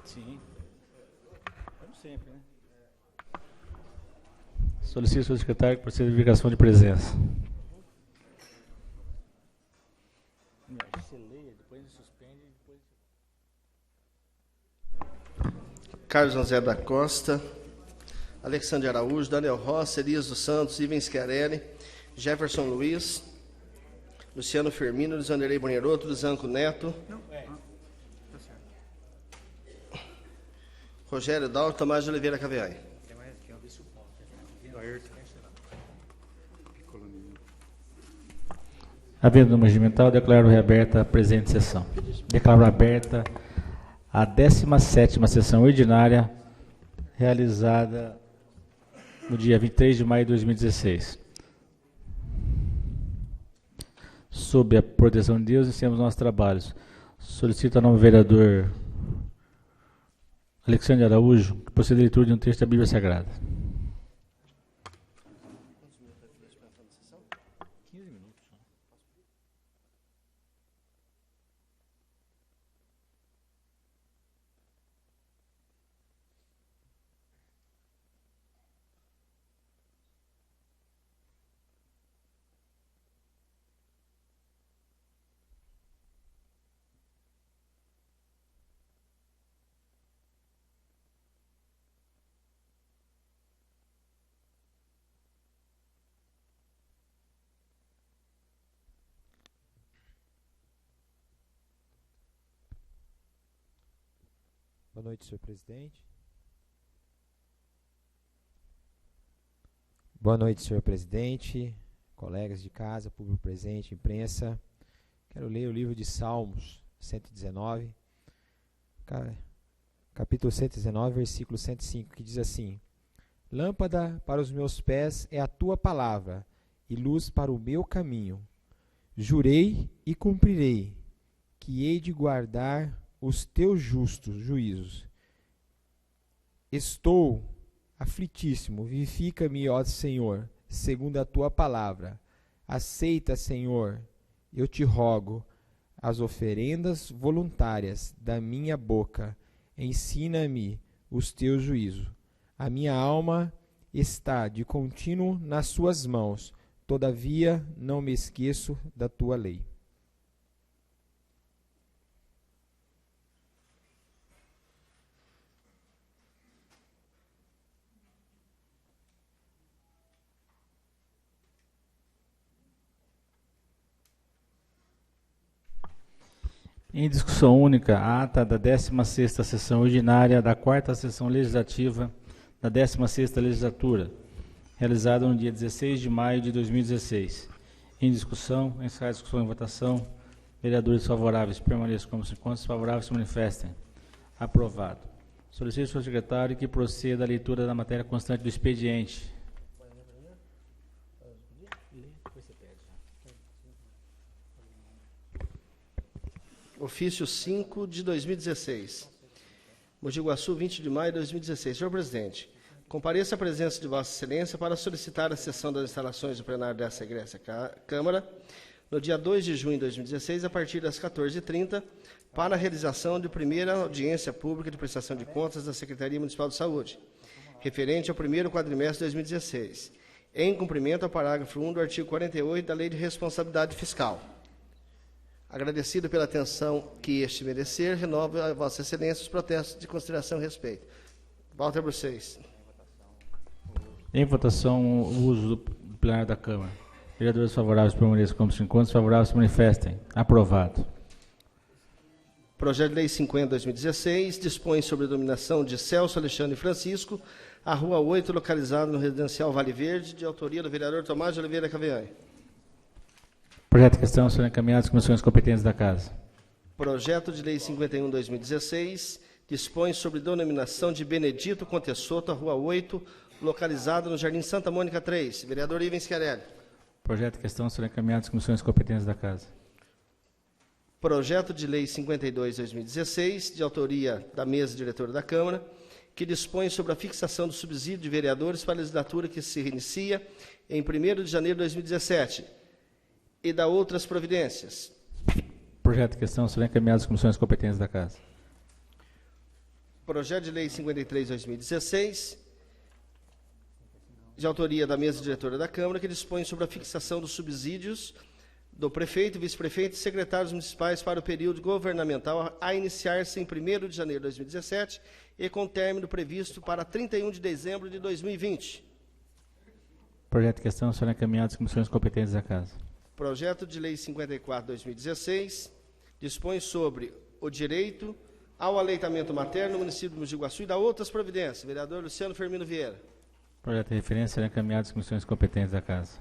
Sim. Como sempre, né? Solicito ao senhor secretário que proceda a verificação de presença. Você lê, depois suspende, depois... Carlos José da Costa, Alexandre Araújo, Daniel Rossi, Elias dos Santos, Ivan Schiarelli, Jefferson Luiz, Luciano Firmino, Luizanderlei Bonheroto, Zanco Neto, Rogério Dal, Tomás de Oliveira Caveai. Havendo número regimental, declaro reaberta a presente sessão. Declaro aberta a 17ª sessão ordinária, realizada no dia 23 de maio de 2016. Sob a proteção de Deus, iniciamos nossos trabalhos. Solicito ao novo vereador Alexandre Araújo que proceda a leitura de um texto da Bíblia Sagrada. 15 minutos. Boa noite, senhor presidente. Boa noite, senhor presidente, colegas de casa, público presente, imprensa. Quero ler o livro de Salmos 119, capítulo 119, versículo 105, que diz assim: Lâmpada para os meus pés é a tua palavra, e luz para o meu caminho. Jurei e cumprirei, que hei de guardar os teus justos juízos. Estou aflitíssimo, vivifica-me, ó Senhor, segundo a tua palavra. Aceita, Senhor, eu te rogo, as oferendas voluntárias da minha boca. Ensina-me os teus juízos. A minha alma está de contínuo nas suas mãos, todavia não me esqueço da tua lei. Em discussão única, a ata da 16ª sessão ordinária da 4ª sessão legislativa da 16ª legislatura, realizada no dia 16 de maio de 2016. Em discussão, encerrar a discussão em votação. Vereadores favoráveis permaneçam como se encontram, desfavoráveis se manifestem. Aprovado. Solicito ao senhor secretário que proceda à leitura da matéria constante do expediente. Ofício 5 de 2016. Mogi Guaçu, 20 de maio de 2016. Senhor presidente, compareça à presença de Vossa Excelência para solicitar a sessão das instalações do plenário dessa egressa Câmara no dia 2 de junho de 2016, a partir das 14h30, para a realização de primeira audiência pública de prestação de contas da Secretaria Municipal de Saúde, referente ao primeiro quadrimestre de 2016, em cumprimento ao parágrafo 1 do artigo 48 da Lei de Responsabilidade Fiscal. Agradecido pela atenção que este merecer, renovo a Vossa Excelência os protestos de consideração e respeito. Walter Bruceis. Em votação, o uso do plenário da Câmara. Vereadores favoráveis permaneçam como se encontram, desfavoráveis se manifestem. Aprovado. Projeto de Lei 50/2016 dispõe sobre a dominação de Celso Alexandre Francisco, a Rua 8, localizada no residencial Vale Verde, de autoria do vereador Tomás de Oliveira Caveai. Projeto de questão serão encaminhados às comissões competentes da Casa. Projeto de Lei 51/2016 dispõe sobre denominação de Benedito Contessoto, a Rua 8, localizada no Jardim Santa Mônica 3. Vereador Ivan Schiarelli. Projeto de questão serão encaminhados às comissões competentes da Casa. Projeto de Lei 52/2016, de autoria da mesa diretora da Câmara, que dispõe sobre a fixação do subsídio de vereadores para a legislatura que se inicia em 1º de janeiro de 2017 e da outras providências. Projeto de questão serão encaminhados às comissões competentes da Casa. Projeto de Lei 53/2016, de autoria da mesa diretora da Câmara, que dispõe sobre a fixação dos subsídios do prefeito, vice-prefeito e secretários municipais para o período governamental a iniciar-se em 1º de janeiro de 2017 e com término previsto para 31 de dezembro de 2020. Projeto em questão será encaminhado às comissões competentes da Casa. Projeto de Lei 54/2016 dispõe sobre o direito ao aleitamento materno no município de Mogi Guaçu e dá outras providências. Vereador Luciano Firmino Vieira. Projeto de referência será encaminhado às comissões competentes da Casa.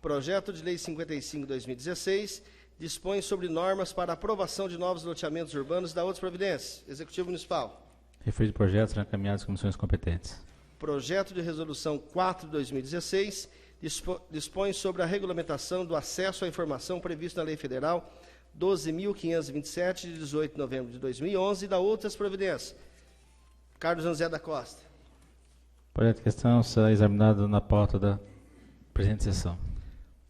Projeto de Lei 55/2016 dispõe sobre normas para aprovação de novos loteamentos urbanos e dá outras providências. Executivo Municipal. Referido projeto será encaminhado às comissões competentes. Projeto de Resolução 4/2016 dispõe sobre a regulamentação do acesso à informação previsto na Lei Federal 12.527, de 18 de novembro de 2011, e dá outras providências. Carlos José da Costa. Projeto em questão será examinado na pauta da presente sessão.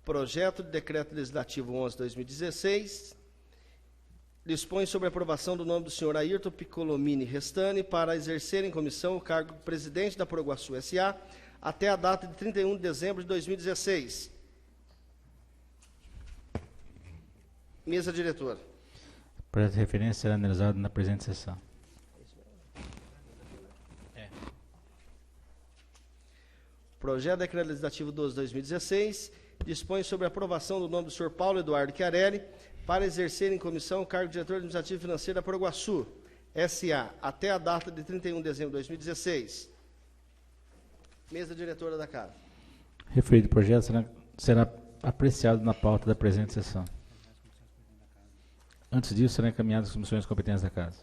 Projeto de Decreto Legislativo 11/2016 dispõe sobre a aprovação do nome do senhor Ayrton Piccolomini Restani para exercer em comissão o cargo de presidente da Proguaçu S.A. até a data de 31 de dezembro de 2016. Mesa diretora. Projeto de referência será analisado na presente sessão. Projeto de Decreto Legislativo 12/2016 dispõe sobre a aprovação do nome do senhor Paulo Eduardo Chiarelli para exercer em comissão o cargo de diretor administrativo e financeiro da Proguaçu S.A. até a data de 31 de dezembro de 2016. Mesa diretora da Casa. Referido projeto será apreciado na pauta da presente sessão. Antes disso, será encaminhado às comissões competentes da Casa.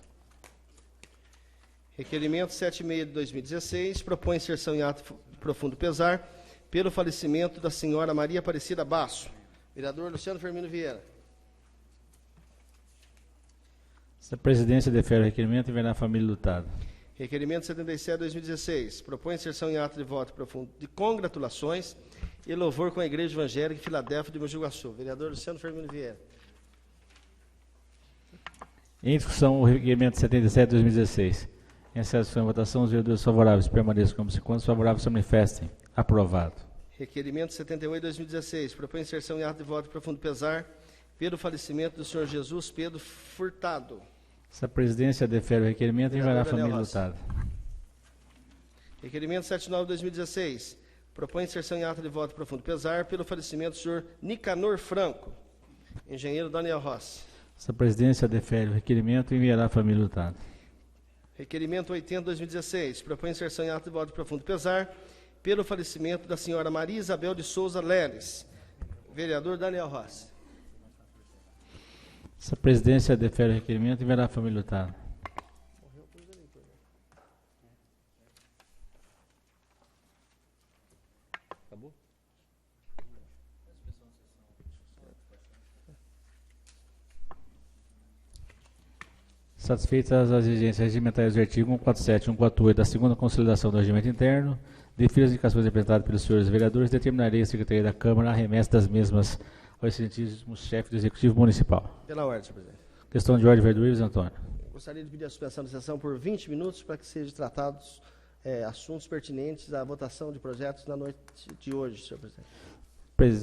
Requerimento 76/2016 propõe inserção em ato de profundo pesar pelo falecimento da senhora Maria Aparecida Basso. Vereador Luciano Firmino Vieira. Se a presidência defere o requerimento, enviará a família lutada. Requerimento 77/2016 propõe inserção em ato de voto profundo de congratulações e louvor com a Igreja Evangélica Filadélfia de Mogi Guaçu. Vereador Luciano Firmino Vieira. Em discussão, o requerimento 77/2016. Em sessão em votação, os vereadores favoráveis permaneçam como se quando os favoráveis se manifestem. Aprovado. Requerimento 78/2016 propõe inserção em ato de voto de profundo pesar pelo falecimento do senhor Jesus Pedro Furtado. Se a presidência defere o requerimento, enviará a Daniel família Rossi. lutada. Requerimento 79/2016 propõe inserção em ato de voto de profundo pesar pelo falecimento do senhor Nicanor Franco. Engenheiro Daniel Rossi. Se a presidência defere o requerimento, enviará a família lutada. Requerimento 80/2016 propõe inserção em ato de voto de profundo pesar pelo falecimento da senhora Maria Isabel de Souza Leles. Vereador Daniel Rossi. Se a presidência defere o requerimento, enviará a família lutada. Acabou? Satisfeitas as exigências regimentais do artigo 147 e 148 da segunda consolidação do regimento interno, devido às indicações apresentadas pelos senhores vereadores, determinarei a Secretaria da Câmara a remessa das mesmas ao excelentíssimo chefe do Executivo Municipal. Pela ordem, senhor presidente. Questão de ordem, vereador Ives Antônio. Gostaria de pedir a suspensão da sessão por 20 minutos para que sejam tratados assuntos pertinentes à votação de projetos na noite de hoje, senhor presidente.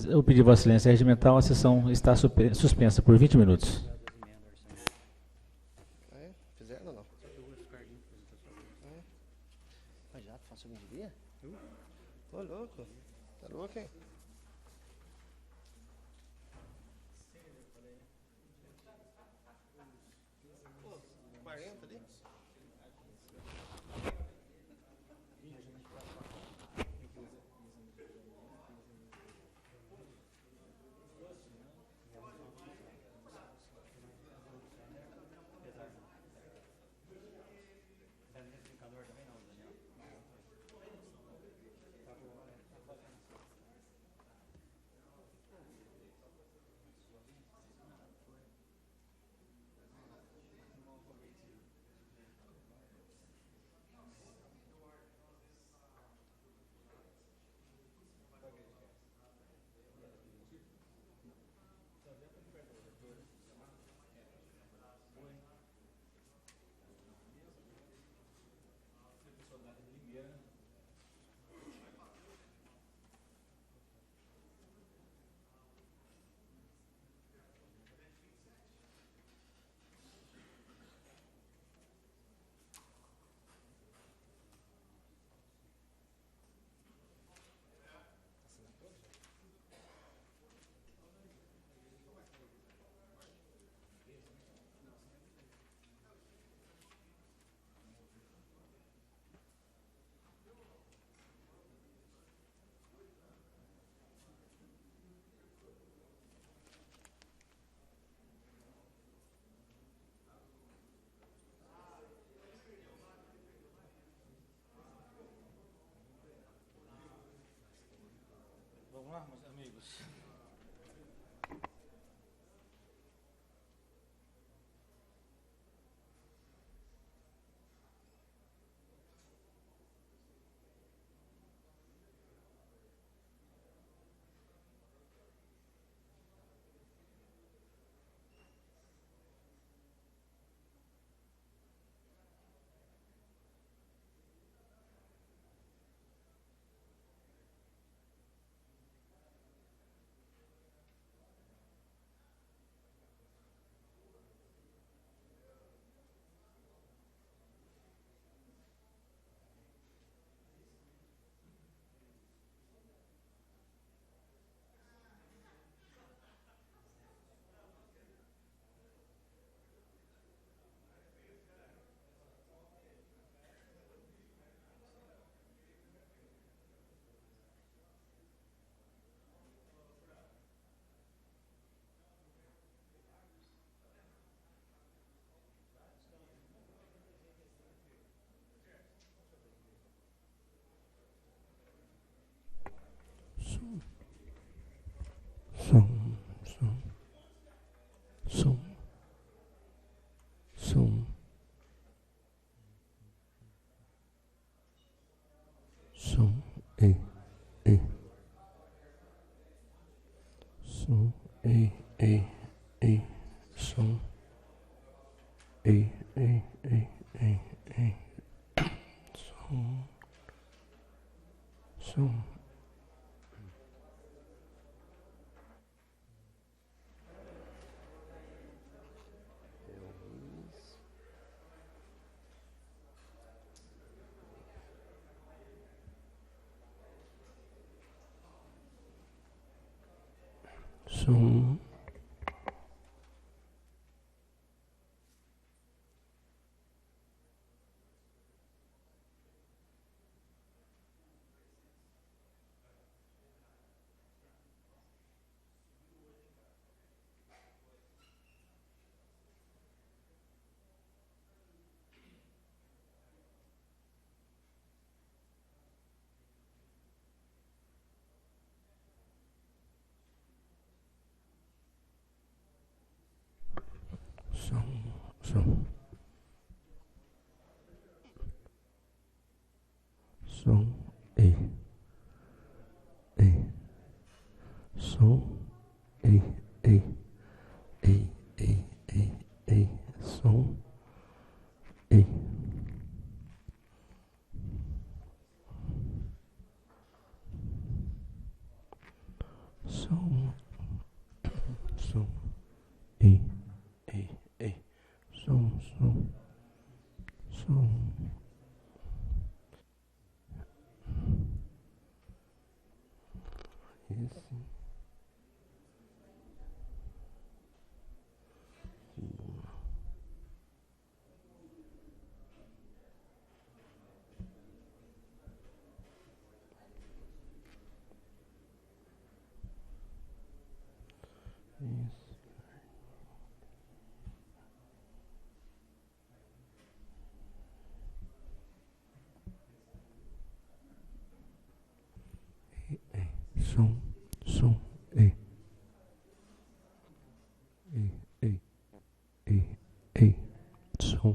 Eu pedi Vossa Excelência regimental, a sessão está suspensa por 20 minutos. Fizeram ou não? Mas já, faço 20 dias? Tô louco. Tá louco, hein? Pô, 40 ali? lá, meus amigos. Som, som, som, som, ei, ei, som, ei, ei, ei, som, ei, ei, ei, ei, ei, som, som. Som. Som. Som, ei, ei, som, ei, ei, ei, ei, ei, ei, som, ei. Som, som, ei, ei, ei, som, som, som. Esse. Som, som, ei, ei, ei, ei, ei, som.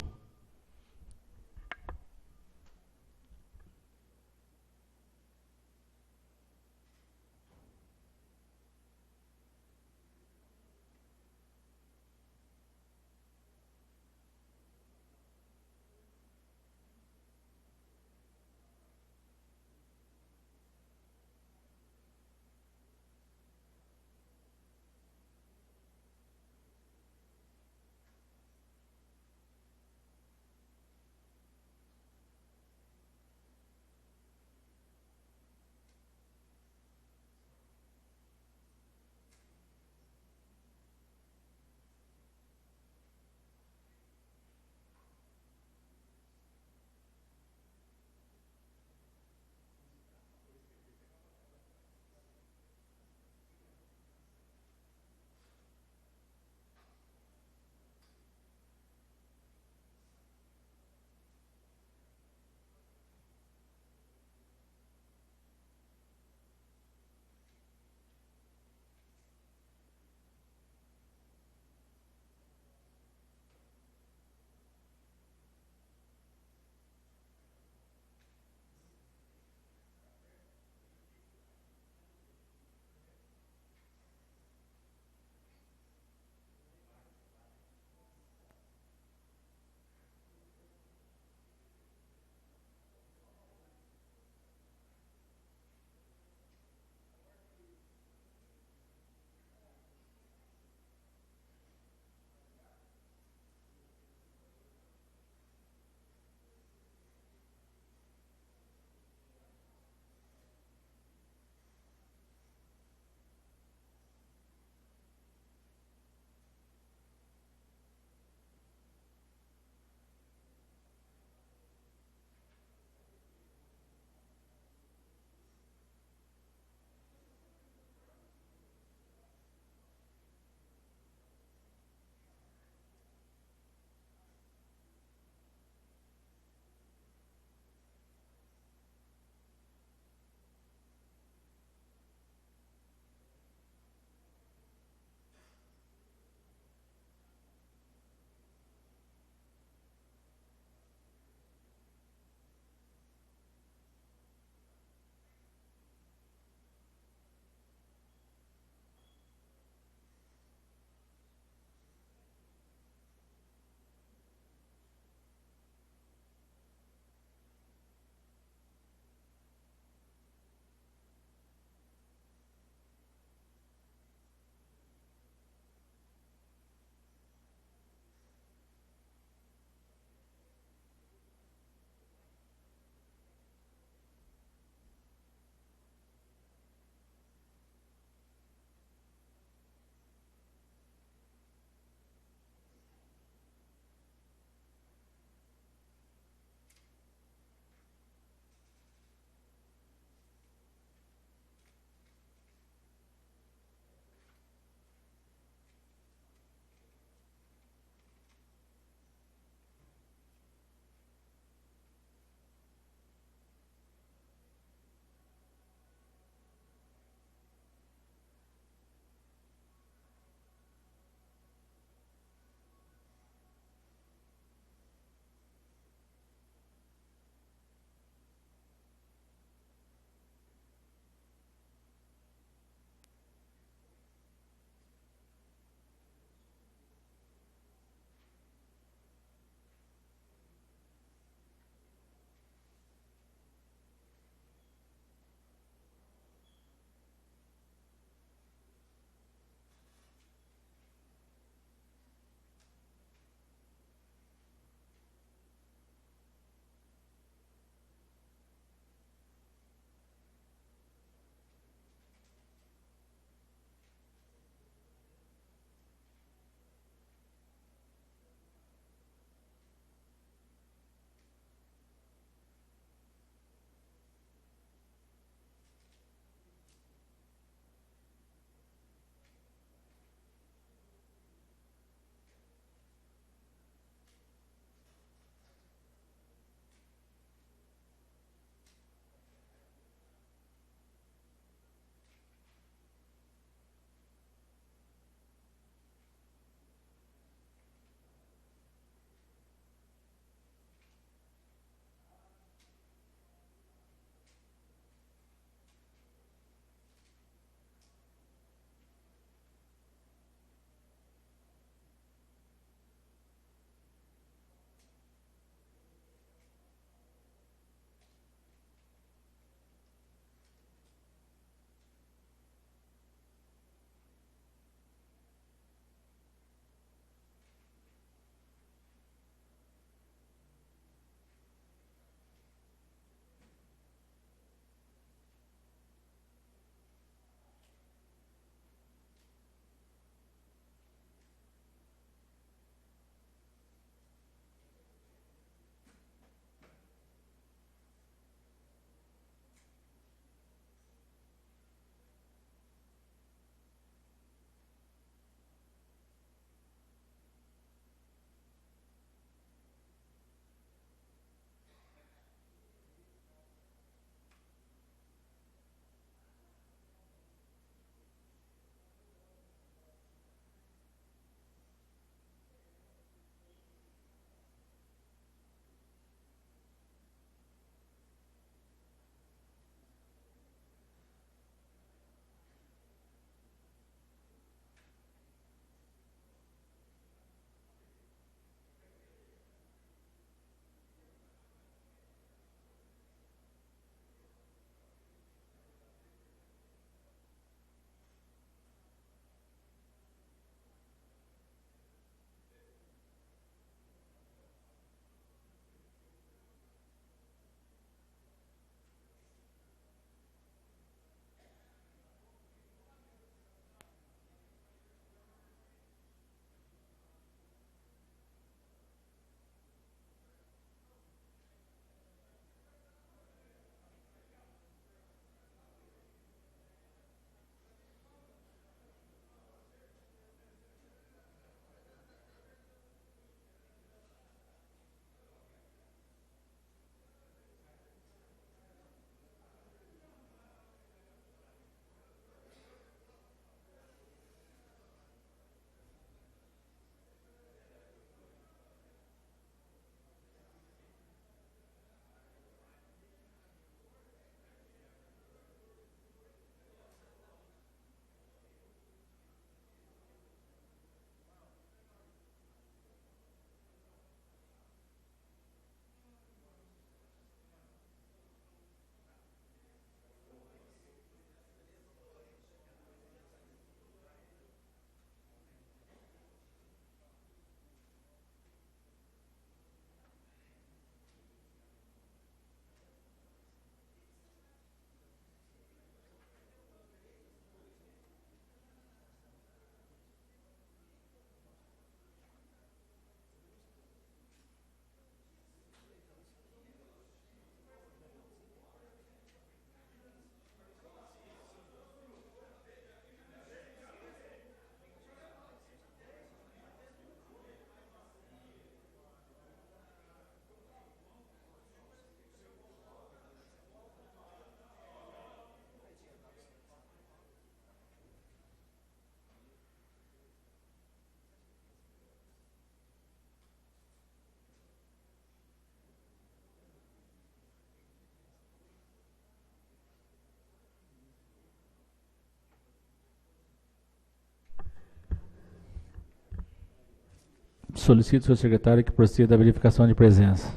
Solicito ao senhor secretário que proceda a verificação de presença.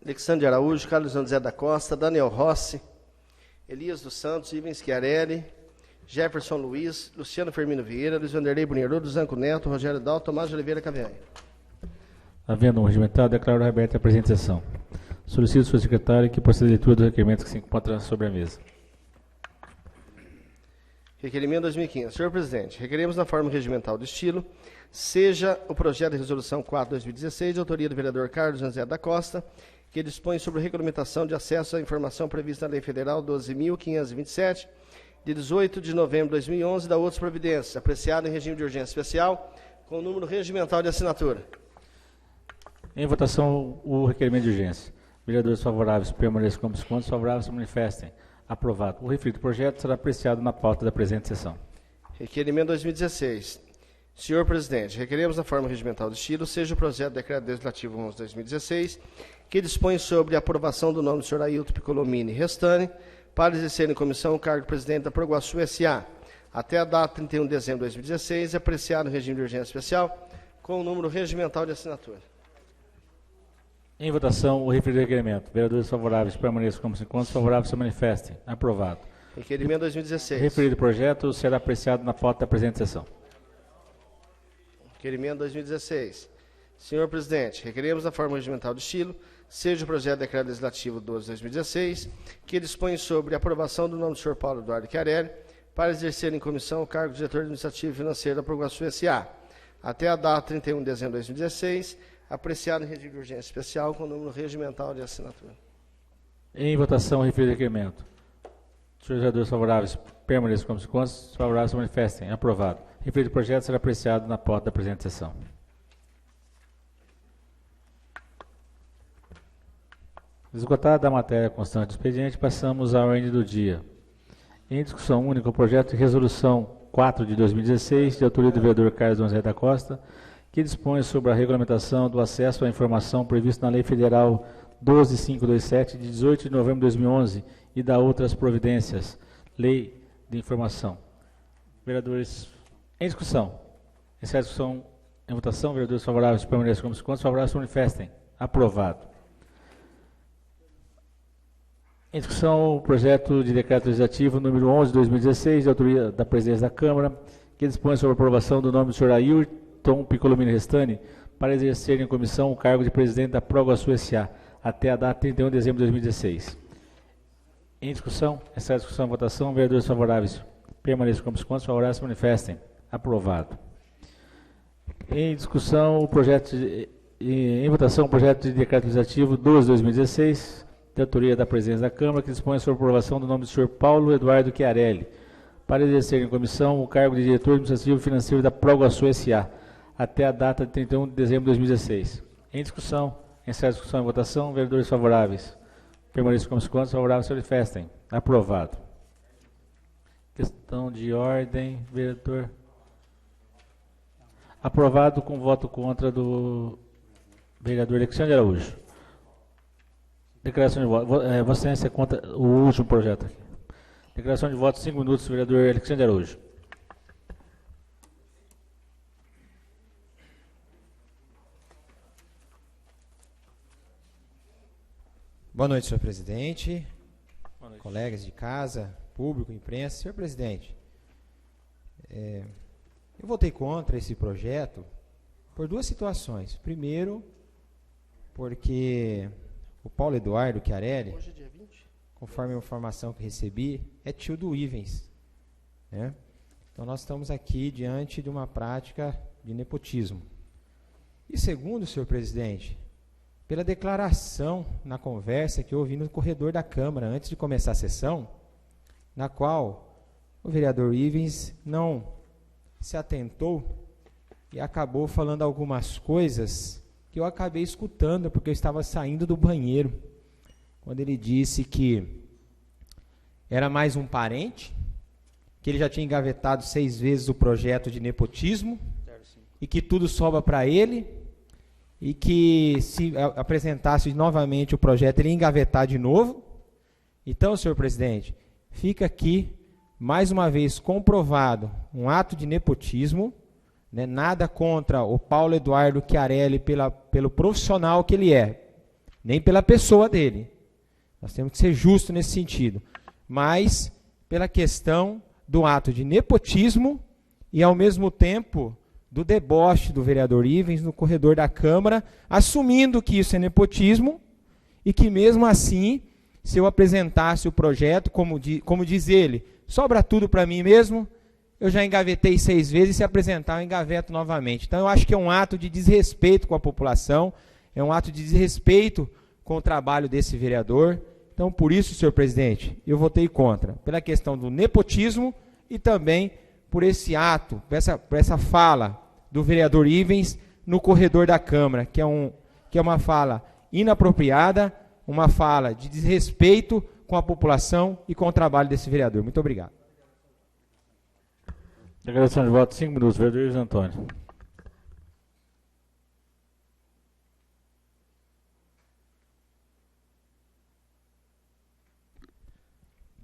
Alexandre Araújo, Carlos José da Costa, Daniel Rossi, Elias dos Santos, Ivens Chiarelli, Jefferson Luiz, Luciano Firmino Vieira, Luiz Vanderlei Bunheiro, Zanco Neto, Rogério Dal, Tomás de Oliveira Caviani. Havendo um regimentado, declaro aberta a presente sessão. Solicito ao senhor secretário que proceda a leitura dos requerimentos que se encontram sobre a mesa. Requerimento 2015. Senhor presidente, requeremos na forma regimental do estilo, seja o projeto de resolução 4/2016, de autoria do vereador Carlos José da Costa, que dispõe sobre a regulamentação de acesso à informação prevista na Lei Federal 12.527, de 18 de novembro de 2011, da outras providências, apreciado em regime de urgência especial, com o número regimental de assinatura. Em votação, o requerimento de urgência. Vereadores favoráveis permaneçam como descontos, favoráveis se manifestem. Aprovado. O referido projeto será apreciado na pauta da presente sessão. Requerimento 2016. Senhor presidente, requeremos na forma regimental do estilo, seja o projeto de decreto legislativo 11/2016, que dispõe sobre a aprovação do nome do senhor Ailton Piccolomini Restani, para exercer em comissão o cargo de presidente da Proguaçu S.A., até a data 31 de dezembro de 2016, apreciado em regime de urgência especial, com o número regimental de assinatura. Em votação, o referido requerimento. Vereadores favoráveis permaneçam como se encontram, favoráveis se manifestem. Aprovado. Requerimento 2016. Referido projeto será apreciado na pauta da presente sessão. Requerimento 2016. Senhor presidente, requeremos na forma regimental do estilo, seja o projeto de decreto legislativo 12/2016, que dispõe sobre a aprovação do nome do senhor Paulo Eduardo Chiarelli, para exercer em comissão o cargo de diretor administrativo e financeiro da Proguaçu S.A., até a data 31 de dezembro de 2016, apreciado em regime de urgência especial, com o número regimental de assinatura. Em votação, o referido requerimento. Senhores vereadores favoráveis permaneçam como se encontram, favoráveis se manifestem. Aprovado. O referido projeto será apreciado na pauta da presente sessão. Esgotada a matéria constante do expediente, passamos à ordem do dia. Em discussão única, o projeto de resolução 4 de 2016, de autoria do vereador Carlos José da Costa, que dispõe sobre a regulamentação do acesso à informação prevista na Lei Federal 12.527, de 18 de novembro de 2011, e da outras providências. Lei de Informação. Vereadores, em discussão. Encerra a discussão em votação. Vereadores favoráveis permaneçam como se encontram, favoráveis se manifestem. Aprovado. Em discussão, o projeto de decreto legislativo número 11 de 2016, de autoria da presidência da Câmara, que dispõe sobre a aprovação do nome do senhor Ailton Piccolomini Restani, para exercer em comissão o cargo de presidente da Proguaçu S.A., até a data 31 de dezembro de 2016. Em discussão, essa discussão e votação, vereadores favoráveis permaneçam como se encontram, favoráveis se manifestem. Aprovado. Em discussão, em votação, o projeto de decreto legislativo 12 de 2016, de autoria da presidência da Câmara, que dispõe sobre a aprovação do nome do senhor Paulo Eduardo Chiarelli, para exercer em comissão o cargo de diretor administrativo e financeiro da Proguaçu S.A., até a data de 31 de dezembro de 2016. Em discussão, encerra a discussão e votação, vereadores favoráveis permaneçam como se encontram, favoráveis se manifestem. Aprovado. Questão de ordem, vereador. Aprovado com voto contra do vereador Alexandre Araújo. Declaração de voto. Vossa Excelência contra o último projeto aqui. Declaração de voto, 5 minutos, vereador Alexandre Araújo. Boa noite, senhor presidente, Boa noite. colegas de casa, público, imprensa. Senhor presidente, eu votei contra esse projeto por duas situações. Primeiro, porque o Paulo Eduardo Chiarelli, Hoje é dia 20? conforme a informação que recebi, é tio do Ivens, né? Então nós estamos aqui diante de uma prática de nepotismo. E segundo, senhor presidente, pela declaração na conversa que eu ouvi no corredor da Câmara antes de começar a sessão, na qual o vereador Ivens não se atentou e acabou falando algumas coisas que eu acabei escutando porque eu estava saindo do banheiro, quando ele disse que era mais um parente, que ele já tinha engavetado 6 vezes o projeto de nepotismo e que tudo sobra para ele, e que se apresentasse novamente o projeto, ele ia engavetar de novo. Então, senhor presidente, fica aqui mais uma vez comprovado um ato de nepotismo, né, nada contra o Paulo Eduardo Chiarelli pelo profissional que ele é, nem pela pessoa dele. Nós temos que ser justos nesse sentido, mas pela questão do ato de nepotismo e, ao mesmo tempo, do deboche do vereador Ivens no corredor da Câmara, assumindo que isso é nepotismo e que, mesmo assim, se eu apresentasse o projeto, como diz ele, sobra tudo para mim mesmo, eu já engavetei 6 vezes, e se apresentar eu engaveto novamente. Então eu acho que é um ato de desrespeito com a população, é um ato de desrespeito com o trabalho desse vereador. Então, por isso, senhor presidente, eu votei contra, pela questão do nepotismo e também por esse ato, por essa fala do vereador Ivens no corredor da Câmara, que é uma fala inapropriada, uma fala de desrespeito com a população e com o trabalho desse vereador. Muito obrigado. Declaração de voto, 5 minutos, vereador Ives Antônio.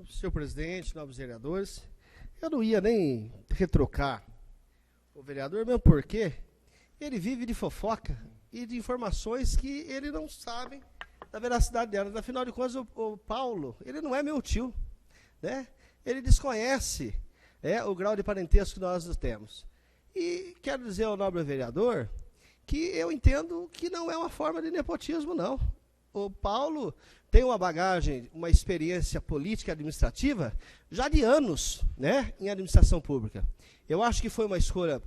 Senhor presidente, nobres vereadores, eu não ia nem retrocar o vereador, mesmo porque ele vive de fofoca e de informações que ele não sabe da veracidade delas. Afinal de contas, o Paulo, ele não é meu tio, né? Ele desconhece o grau de parentesco que nós temos. E quero dizer ao nobre vereador que eu entendo que não é uma forma de nepotismo, não. O Paulo tem uma bagagem, uma experiência política e administrativa já de anos, né, em administração pública. Eu acho que foi uma escolha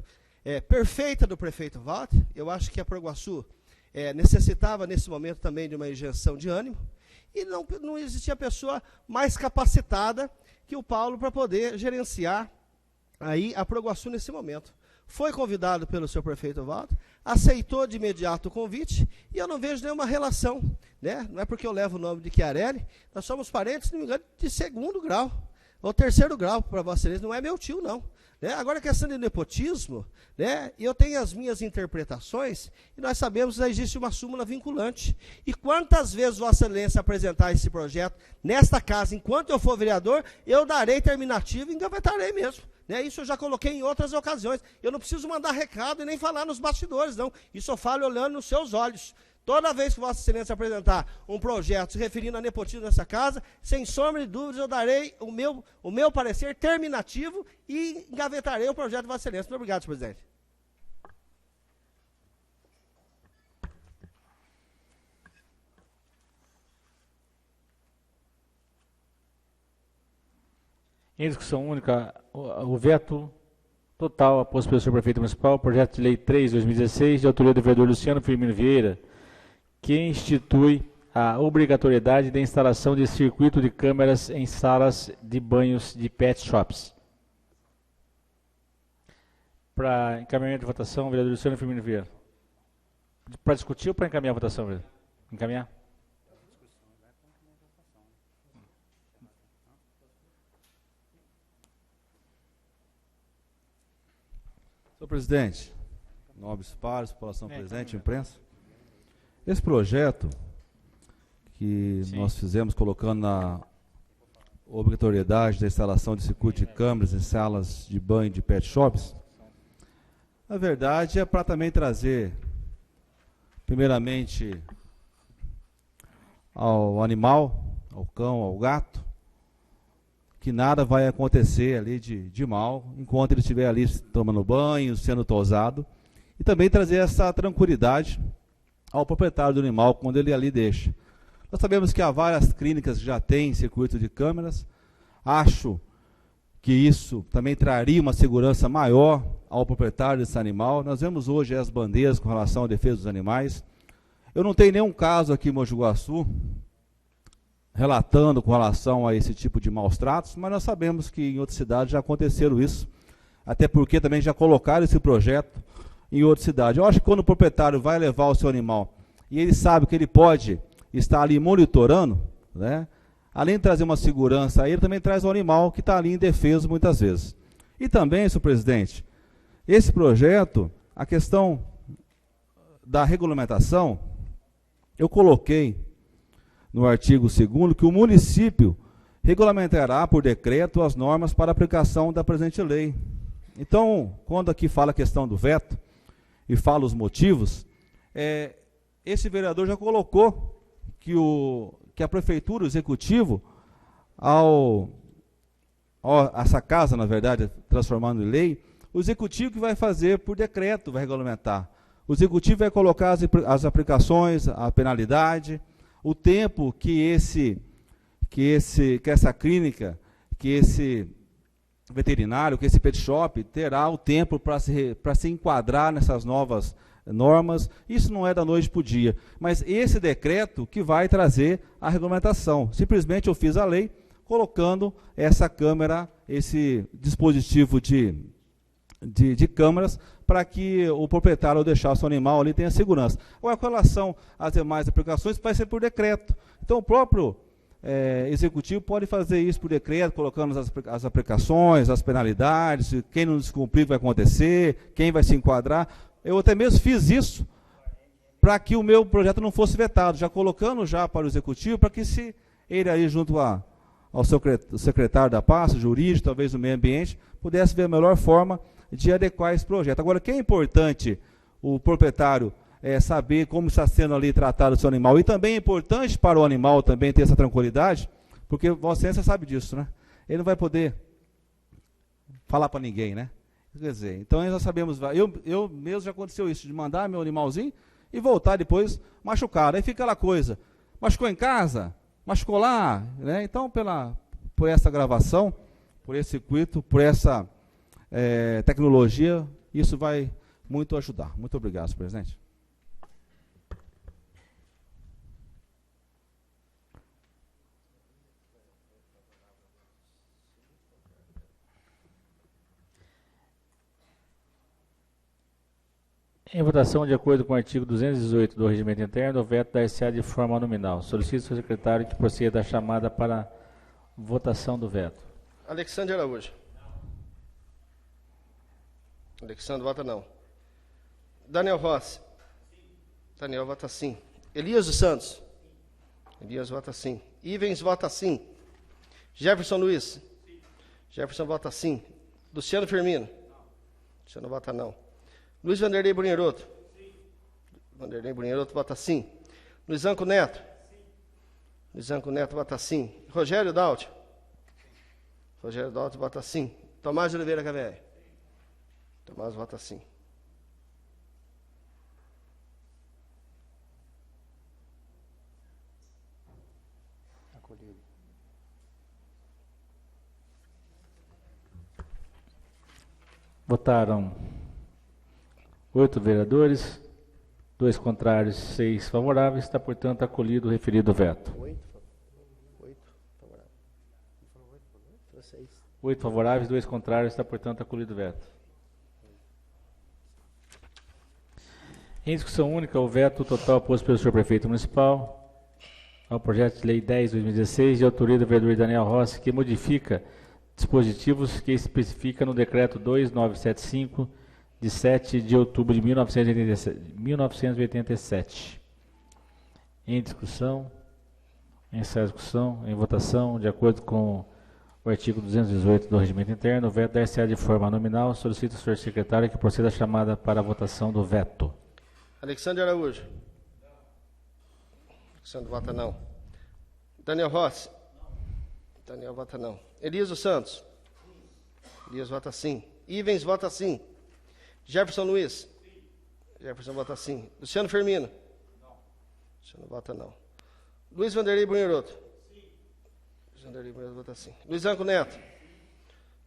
perfeita do prefeito Walter. Eu acho que a Prograçu necessitava, nesse momento, também de uma injeção de ânimo. E não existia pessoa mais capacitada que o Paulo para poder gerenciar aí a Prograçu nesse momento. Foi convidado pelo seu prefeito Walter, aceitou de imediato o convite, e eu não vejo nenhuma relação, né? Não é porque eu levo o nome de Chiarelli, nós somos parentes, se não me engano, de 2º grau, ou 3º grau, para Vossa Excelência, não é meu tio, não. Né? Agora, a questão de nepotismo, né? Eu tenho as minhas interpretações, e nós sabemos que já existe uma súmula vinculante. E quantas vezes Vossa Excelência apresentar esse projeto nesta casa, enquanto eu for vereador, eu darei terminativo e engavetarei mesmo. Isso eu já coloquei em outras ocasiões. Eu não preciso mandar recado e nem falar nos bastidores, não. Isso eu falo olhando nos seus olhos. Toda vez que Vossa Excelência apresentar um projeto se referindo a nepotismo nessa casa, sem sombra de dúvidas, eu darei o meu parecer terminativo e engavetarei o projeto de Vossa Excelência. Muito obrigado, senhor presidente. Em discussão única, o veto total após pelo senhor prefeito municipal, projeto de lei 3/2016, de autoria do vereador Luciano Firmino Vieira, que institui a obrigatoriedade da instalação de circuito de câmeras em salas de banhos de pet shops. Para encaminhamento de votação, vereador Luciano Firmino Vieira. Para discutir ou para encaminhar a votação, vereador? Encaminhar? Senhor presidente, nobres pares, população presente, imprensa, esse projeto que nós fizemos colocando na obrigatoriedade da instalação de circuito de câmeras em salas de banho de pet shops, na verdade é para também trazer, primeiramente, ao animal, ao cão, ao gato, que nada vai acontecer ali de mal, enquanto ele estiver ali tomando banho, sendo tosado, e também trazer essa tranquilidade ao proprietário do animal quando ele ali deixa. Nós sabemos que há várias clínicas que já têm circuito de câmeras, acho que isso também traria uma segurança maior ao proprietário desse animal. Nós vemos hoje as bandeiras com relação à defesa dos animais. Eu não tenho nenhum caso aqui em Mogi Guaçu relatando com relação a esse tipo de maus tratos, mas nós sabemos que em outras cidades já aconteceram isso, até porque também já colocaram esse projeto em outra cidade. Eu acho que quando o proprietário vai levar o seu animal e ele sabe que ele pode estar ali monitorando, né, além de trazer uma segurança, ele também traz o animal que está ali indefeso muitas vezes. E também, senhor presidente, esse projeto, a questão da regulamentação, eu coloquei no artigo 2º que o município regulamentará por decreto as normas para aplicação da presente lei. Então, quando aqui fala a questão do veto e fala os motivos, esse vereador já colocou que a prefeitura, o executivo, essa casa, na verdade, transformando em lei, o executivo que vai fazer por decreto, vai regulamentar. O executivo vai colocar as aplicações, a penalidade, o tempo que essa clínica, que esse veterinário, que esse pet shop terá o tempo para se enquadrar nessas novas normas. Isso não é da noite para o dia, mas esse decreto que vai trazer a regulamentação. Simplesmente eu fiz a lei colocando essa câmera, esse dispositivo de câmeras, para que o proprietário, ao deixar o seu animal ali, tenha segurança. Agora, com relação às demais aplicações, vai ser por decreto. Então, o próprio executivo pode fazer isso por decreto, colocando as aplicações, as penalidades, quem não descumprir vai acontecer, quem vai se enquadrar. Eu até mesmo fiz isso para que o meu projeto não fosse vetado, já colocando já para o executivo, para que se ele aí junto ao secretário da pasta, jurídico, talvez do meio ambiente, pudesse ver a melhor forma de adequar esse projeto. Agora, que é importante o proprietário saber como está sendo ali tratado o seu animal, e também é importante para o animal também ter essa tranquilidade, porque Vossa Excelência sabe disso, né? Ele não vai poder falar para ninguém, né? Quer dizer, então nós sabemos, eu mesmo já aconteceu isso, de mandar meu animalzinho e voltar depois machucado. Aí fica aquela coisa, machucou em casa, machucou lá, né? Então, por essa gravação, por esse circuito, por essa tecnologia, isso vai muito ajudar. Muito obrigado, senhor presidente. Em votação, de acordo com o artigo 218 do Regimento Interno, o veto dar-se-á de forma nominal. Solicito ao secretário que proceda a chamada para votação do veto. Alexandre Araújo. Alexandre vota não. Daniel Rossi. Daniel vota sim. Elias dos Santos. Elias vota sim. Ivens vota sim. Jefferson Luiz. Jefferson vota sim. Luciano Firmino. Luciano vota não. Luiz Vanderlei Brunheroto. Vanderlei Brunheroto vota sim. Luiz Anco Neto. Luiz Anco Neto vota sim. Rogério Daut. Rogério Daut vota sim. Tomás de Oliveira KVR. Tomás vota sim. Acolhido. Votaram 8 vereadores, 2 contrários, 6 favoráveis. Está, portanto, acolhido o referido veto. 8 favoráveis, 2 contrários. Está, portanto, acolhido o veto. Em discussão única, o veto total posto pelo senhor prefeito municipal ao projeto de lei 10/2016, de autoria do vereador Daniel Rossi, que modifica dispositivos que especifica no decreto 2975, de 7 de outubro de 1987. Em discussão, encerra a discussão, em votação, de acordo com o artigo 218 do Regimento Interno, o veto dar-se-á de forma nominal. Solicito ao senhor secretário que proceda a chamada para a votação do veto. Alexandre Araújo. Alexandre vota não. Daniel Rossi. Daniel vota não. Elias dos Santos. Elias vota sim. Ivens vota sim. Jefferson Luiz. Jefferson vota sim. Luciano Firmino. Luciano vota não. Luiz Vanderlei Brunheroto. Luiz Vanderlei Brunheroto vota sim. Luiz Anco Neto.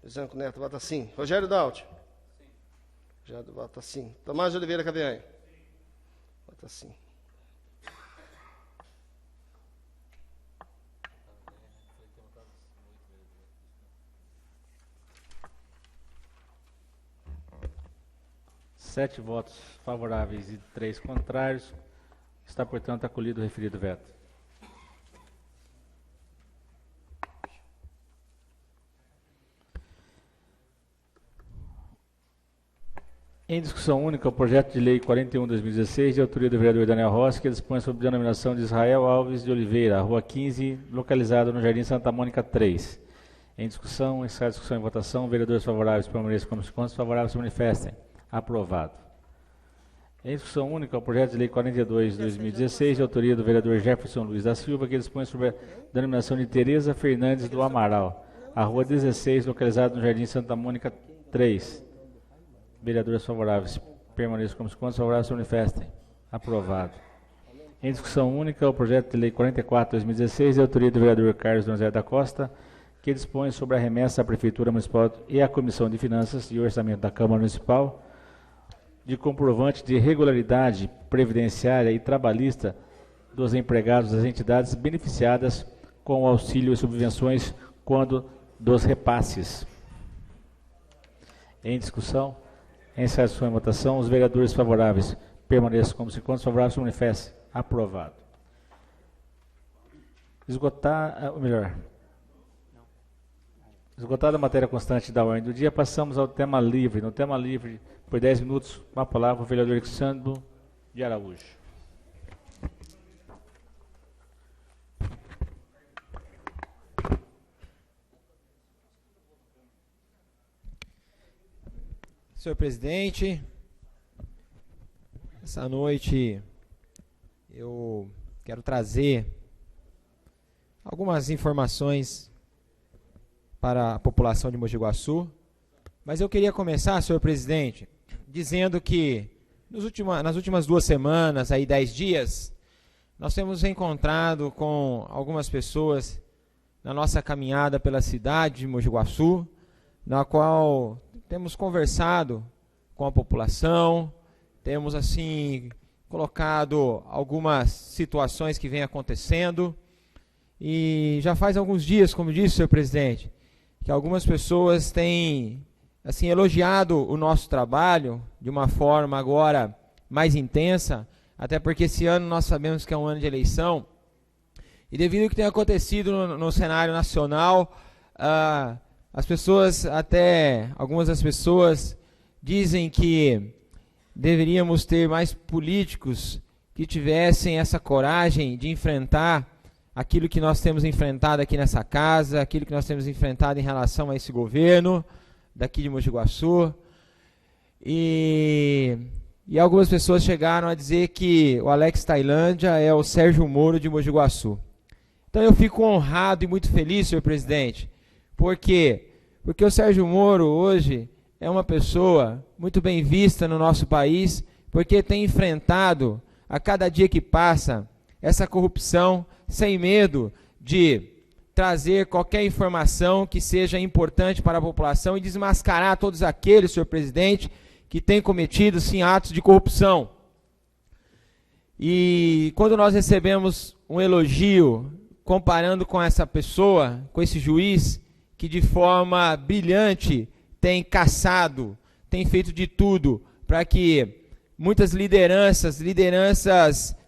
Luiz Anco Neto vota sim. Rogério Daut. Rogério vota sim. Tomás de Oliveira Cavianha. Vota sim. Sete votos favoráveis e 3 contrários. Está, portanto, acolhido o referido veto. Em discussão única, o projeto de lei 41/2016, de autoria do vereador Daniel Rossi, que dispõe sobre a denominação de Israel Alves de Oliveira, Rua 15, localizado no Jardim Santa Mônica 3. Em discussão, encerra a discussão e votação. Vereadores favoráveis permaneçam como se constam, favoráveis se manifestem. Aprovado. Em discussão única, o projeto de lei 42/2016, de autoria do vereador Jefferson Luiz da Silva, que dispõe sobre a denominação de Tereza Fernandes do Amaral, a Rua 16, localizado no Jardim Santa Mônica 3. Vereadores favoráveis permaneçam como se constam, favoráveis se manifestem. Aprovado. Em discussão única, o projeto de lei 44/2016, de autoria do vereador Carlos Donzé da Costa, que dispõe sobre a remessa à Prefeitura Municipal e à Comissão de Finanças e Orçamento da Câmara Municipal de comprovante de regularidade previdenciária e trabalhista dos empregados das entidades beneficiadas com o auxílio e subvenções quando dos repasses. Em discussão, em sessão e votação, os vereadores favoráveis permaneçam como se constam, favoráveis se manifestem. Aprovado. Esgotada a matéria constante da ordem do dia, passamos ao tema livre. No tema livre, por 10 minutos, com a palavra o vereador Alexandro de Araújo. Senhor presidente, essa noite eu quero trazer algumas informações para a população de Mogi Guaçu, mas eu queria começar, senhor presidente, dizendo que nas últimas 2 semanas, aí 10 dias, nós temos encontrado com algumas pessoas na nossa caminhada pela cidade de Mogi Guaçu, na qual temos conversado com a população, temos assim colocado algumas situações que vêm acontecendo, e já faz alguns dias, como disse, senhor presidente, que algumas pessoas têm assim elogiado o nosso trabalho de uma forma agora mais intensa, até porque esse ano nós sabemos que é um ano de eleição, e devido ao que tem acontecido no cenário nacional, as pessoas, até algumas das pessoas, dizem que deveríamos ter mais políticos que tivessem essa coragem de enfrentar aquilo que nós temos enfrentado aqui nessa casa, aquilo que nós temos enfrentado em relação a esse governo daqui de Mogi Guaçu. E algumas pessoas chegaram a dizer que o Alex Tailândia é o Sérgio Moro de Mogi Guaçu. Então eu fico honrado e muito feliz, senhor presidente. Por quê? Porque o Sérgio Moro hoje é uma pessoa muito bem vista no nosso país, porque tem enfrentado a cada dia que passa essa corrupção sem medo de trazer qualquer informação que seja importante para a população e desmascarar todos aqueles, senhor presidente, que têm cometido sim atos de corrupção. E quando nós recebemos um elogio comparando com essa pessoa, com esse juiz, que de forma brilhante tem caçado, tem feito de tudo para que muitas lideranças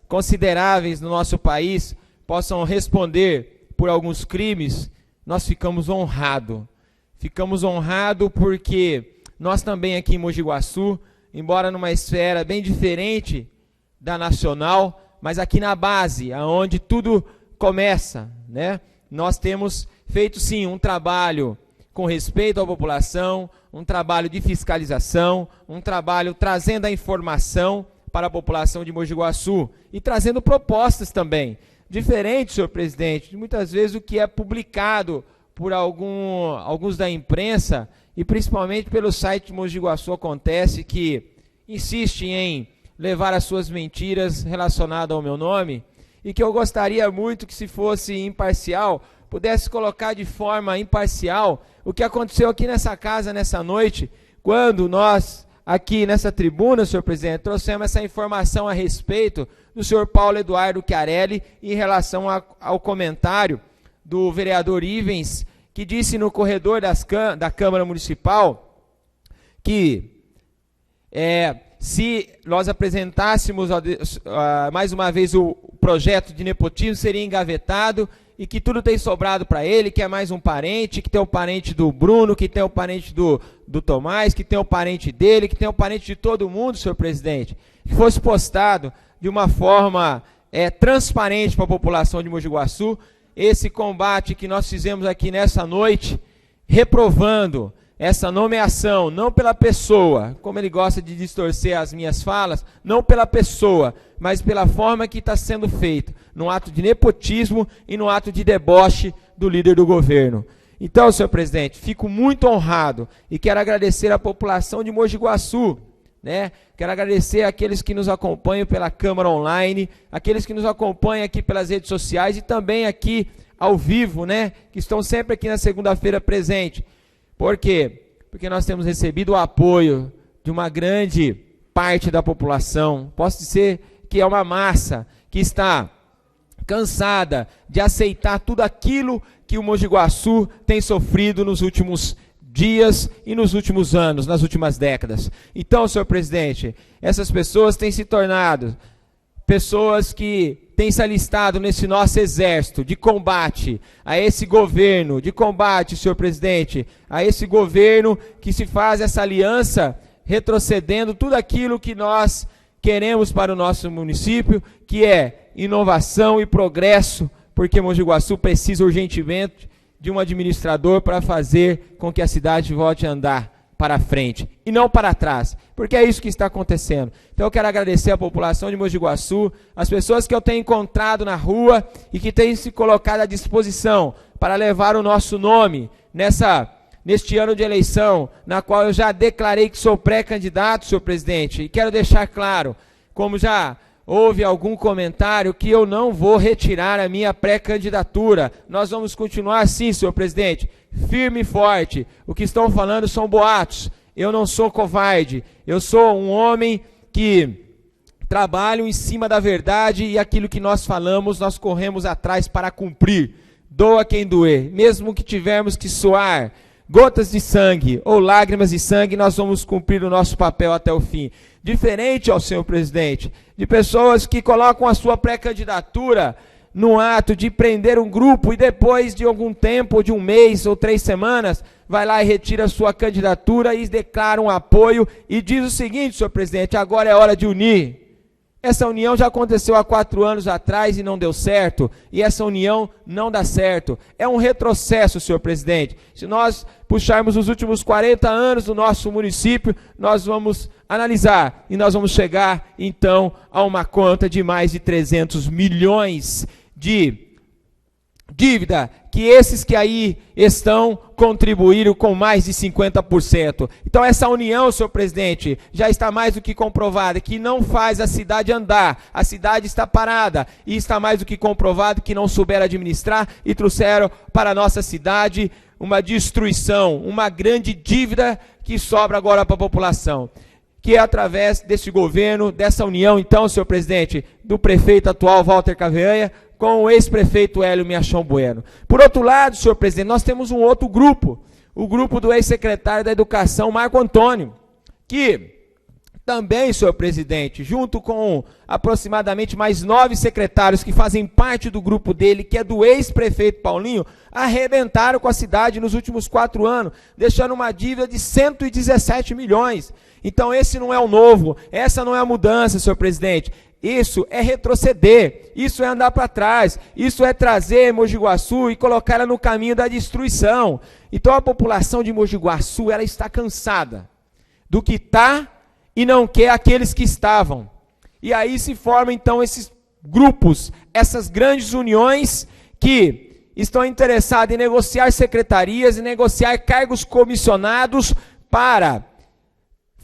consideráveis no nosso país possam responder por alguns crimes, nós ficamos honrados. Ficamos honrados porque nós também aqui em Mogi Guaçu, embora numa esfera bem diferente da nacional, mas aqui na base, aonde tudo começa, né? Nós temos feito sim um trabalho com respeito à população, um trabalho de fiscalização, um trabalho trazendo a informação para a população de Mogi Guaçu e trazendo propostas também. Diferente, senhor presidente, de muitas vezes o que é publicado por alguns da imprensa e principalmente pelo site de Mogi Guaçu acontece, que insiste em levar as suas mentiras relacionadas ao meu nome, e que eu gostaria muito que, se fosse imparcial, pudesse colocar de forma imparcial o que aconteceu aqui nessa casa nessa noite, quando nós, aqui nessa tribuna, senhor presidente, trouxemos essa informação a respeito do senhor Paulo Eduardo Chiarelli em relação ao comentário do vereador Ivens, que disse no corredor da Câmara Municipal que se nós apresentássemos mais uma vez o projeto de nepotismo, seria engavetado e que tudo tem sobrado para ele, que é mais um parente, que tem o parente do Bruno, que tem o parente do Tomás, que tem o parente dele, que tem o parente de todo mundo, senhor presidente, que fosse postado de uma forma transparente para a população de Mogi Guaçu, esse combate que nós fizemos aqui nessa noite, reprovando essa nomeação, não pela pessoa, como ele gosta de distorcer as minhas falas, não pela pessoa, mas pela forma que está sendo feito, num ato de nepotismo e num ato de deboche do líder do governo. Então, senhor presidente, fico muito honrado e quero agradecer à população de Mogi Guaçu, né? Quero agradecer àqueles que nos acompanham pela Câmara Online, aqueles que nos acompanham aqui pelas redes sociais e também aqui ao vivo, né? Que estão sempre aqui na segunda-feira presente. Por quê? Porque nós temos recebido o apoio de uma grande parte da população. Posso dizer que é uma massa que está cansada de aceitar tudo aquilo que o Mogi Guaçu tem sofrido nos últimos dias e nos últimos anos, nas últimas décadas. Então, senhor presidente, essas pessoas têm se tornado pessoas que têm se alistado nesse nosso exército de combate a esse governo, de combate, senhor presidente, a esse governo que se faz essa aliança retrocedendo tudo aquilo que nós queremos para o nosso município, que é inovação e progresso, porque Mogi Guaçu precisa urgentemente de um administrador para fazer com que a cidade volte a andar para frente e não para trás, porque é isso que está acontecendo. Então eu quero agradecer à população de Mogi Guaçu, as pessoas que eu tenho encontrado na rua e que têm se colocado à disposição para levar o nosso nome neste ano de eleição, na qual eu já declarei que sou pré-candidato, senhor presidente, e quero deixar claro, como já houve algum comentário, que eu não vou retirar a minha pré-candidatura. Nós vamos continuar assim, senhor presidente, firme e forte. O que estão falando são boatos. Eu não sou covarde. Eu sou um homem que trabalho em cima da verdade e aquilo que nós falamos, nós corremos atrás para cumprir. Doa quem doer. Mesmo que tivermos que suar gotas de sangue ou lágrimas de sangue, nós vamos cumprir o nosso papel até o fim. Diferente, ó senhor presidente, de pessoas que colocam a sua pré-candidatura no ato de prender um grupo e depois de algum tempo, de um mês ou 3 semanas, vai lá e retira a sua candidatura e declara um apoio e diz o seguinte, senhor presidente, agora é hora de unir. Essa união já aconteceu há 4 anos atrás e não deu certo, e essa união não dá certo. É um retrocesso, senhor presidente. Se nós puxarmos os últimos 40 anos do nosso município, nós vamos analisar e nós vamos chegar, então, a uma conta de mais de 300 milhões de dívida, que esses que aí estão contribuíram com mais de 50%. Então essa união, senhor presidente, já está mais do que comprovada, que não faz a cidade andar, a cidade está parada, e está mais do que comprovado que não souberam administrar e trouxeram para a nossa cidade uma destruição, uma grande dívida que sobra agora para a população. Que é através desse governo, dessa união, então, senhor presidente, do prefeito atual Walter Caveanha, com o ex-prefeito Hélio Miachão Bueno. Por outro lado, senhor presidente, nós temos um outro grupo, o grupo do ex-secretário da Educação, Marco Antônio, que também, senhor presidente, junto com aproximadamente mais 9 secretários que fazem parte do grupo dele, que é do ex-prefeito Paulinho, arrebentaram com a cidade nos últimos 4 anos, deixando uma dívida de 117 milhões. Então esse não é o novo, essa não é a mudança, senhor presidente. Isso é retroceder, isso é andar para trás, isso é trazer Mogi Guaçu e colocar ela no caminho da destruição. Então a população de Mogi Guaçu, ela está cansada do que está e não quer aqueles que estavam. E aí se formam então esses grupos, essas grandes uniões que estão interessadas em negociar secretarias e negociar cargos comissionados para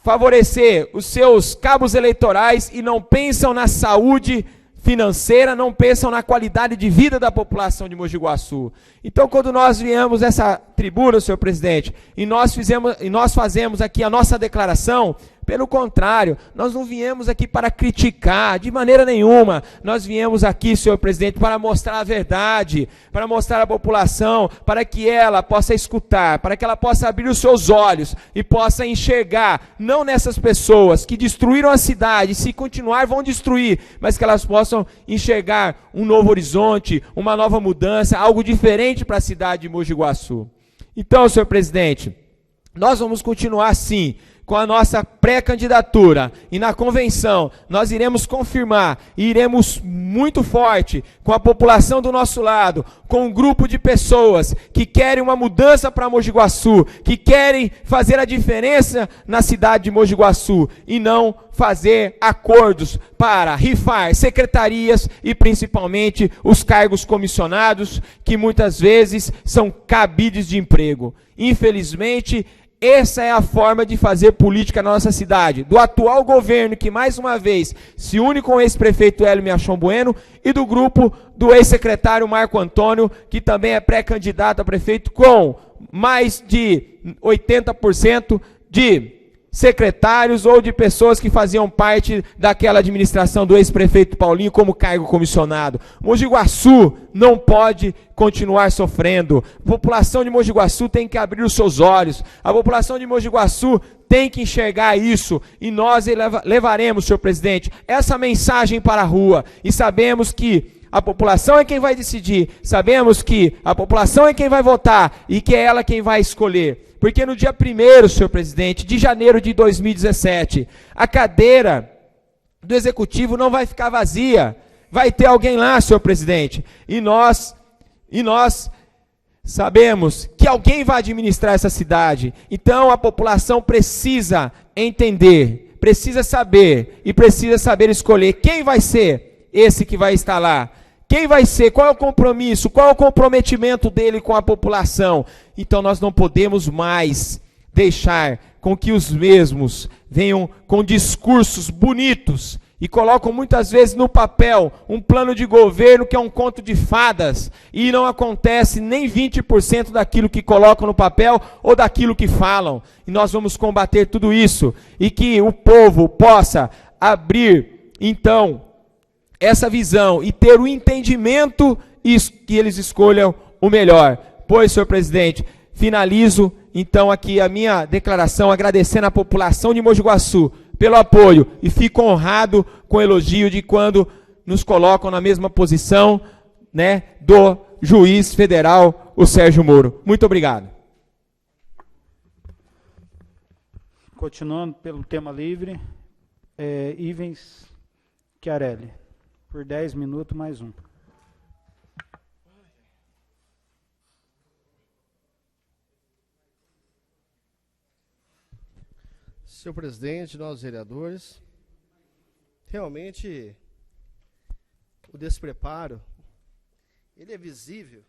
favorecer os seus cabos eleitorais e não pensam na saúde financeira, não pensam na qualidade de vida da população de Mogi Guaçu. Então, quando nós viemos essa tribuna, senhor presidente, e nós fazemos aqui a nossa declaração, Pelo contrário, nós não viemos aqui para criticar, de maneira nenhuma. Nós viemos aqui, senhor presidente, para mostrar a verdade, para mostrar à população, para que ela possa escutar, para que ela possa abrir os seus olhos e possa enxergar, não nessas pessoas que destruíram a cidade, se continuar vão destruir, mas que elas possam enxergar um novo horizonte, uma nova mudança, algo diferente para a cidade de Mogi Guaçu. Então, senhor presidente, nós vamos continuar sim, com a nossa pré-candidatura, e na convenção nós iremos confirmar, e iremos muito forte, com a população do nosso lado, com um grupo de pessoas que querem uma mudança para Mogi Guaçu, que querem fazer a diferença na cidade de Mogi Guaçu, e não fazer acordos para rifar secretarias e principalmente os cargos comissionados, que muitas vezes são cabides de emprego. Infelizmente, essa é a forma de fazer política na nossa cidade, do atual governo que mais uma vez se une com o ex-prefeito Hélio Miachon Bueno e do grupo do ex-secretário Marco Antônio, que também é pré-candidato a prefeito com mais de 80% de secretários ou de pessoas que faziam parte daquela administração do ex-prefeito Paulinho como cargo comissionado. Mogi Guaçu não pode continuar sofrendo. A população de Mogi Guaçu tem que abrir os seus olhos. A população de Mogi Guaçu tem que enxergar isso. E nós levaremos, senhor presidente, essa mensagem para a rua. E sabemos que a população é quem vai decidir. Sabemos que a população é quem vai votar e que é ela quem vai escolher. Porque no dia 1º, senhor presidente, de janeiro de 2017, a cadeira do Executivo não vai ficar vazia. Vai ter alguém lá, senhor presidente. E nós sabemos que alguém vai administrar essa cidade. Então a população precisa entender, precisa saber e precisa saber escolher quem vai ser esse que vai estar lá. Quem vai ser? Qual é o compromisso? Qual é o comprometimento dele com a população? Então nós não podemos mais deixar com que os mesmos venham com discursos bonitos e colocam muitas vezes no papel um plano de governo que é um conto de fadas e não acontece nem 20% daquilo que colocam no papel ou daquilo que falam. E nós vamos combater tudo isso e que o povo possa abrir, então, essa visão e ter o entendimento e que eles escolham o melhor. Pois, senhor presidente, finalizo então aqui a minha declaração agradecendo a população de Mogi Guaçu pelo apoio e fico honrado com o elogio de quando nos colocam na mesma posição, né, do juiz federal, o Sérgio Moro. Muito obrigado. Continuando pelo tema livre, Ivens Chiarelli. Por 10 minutos, mais um. Senhor presidente, nós vereadores, realmente o despreparo, ele é visível,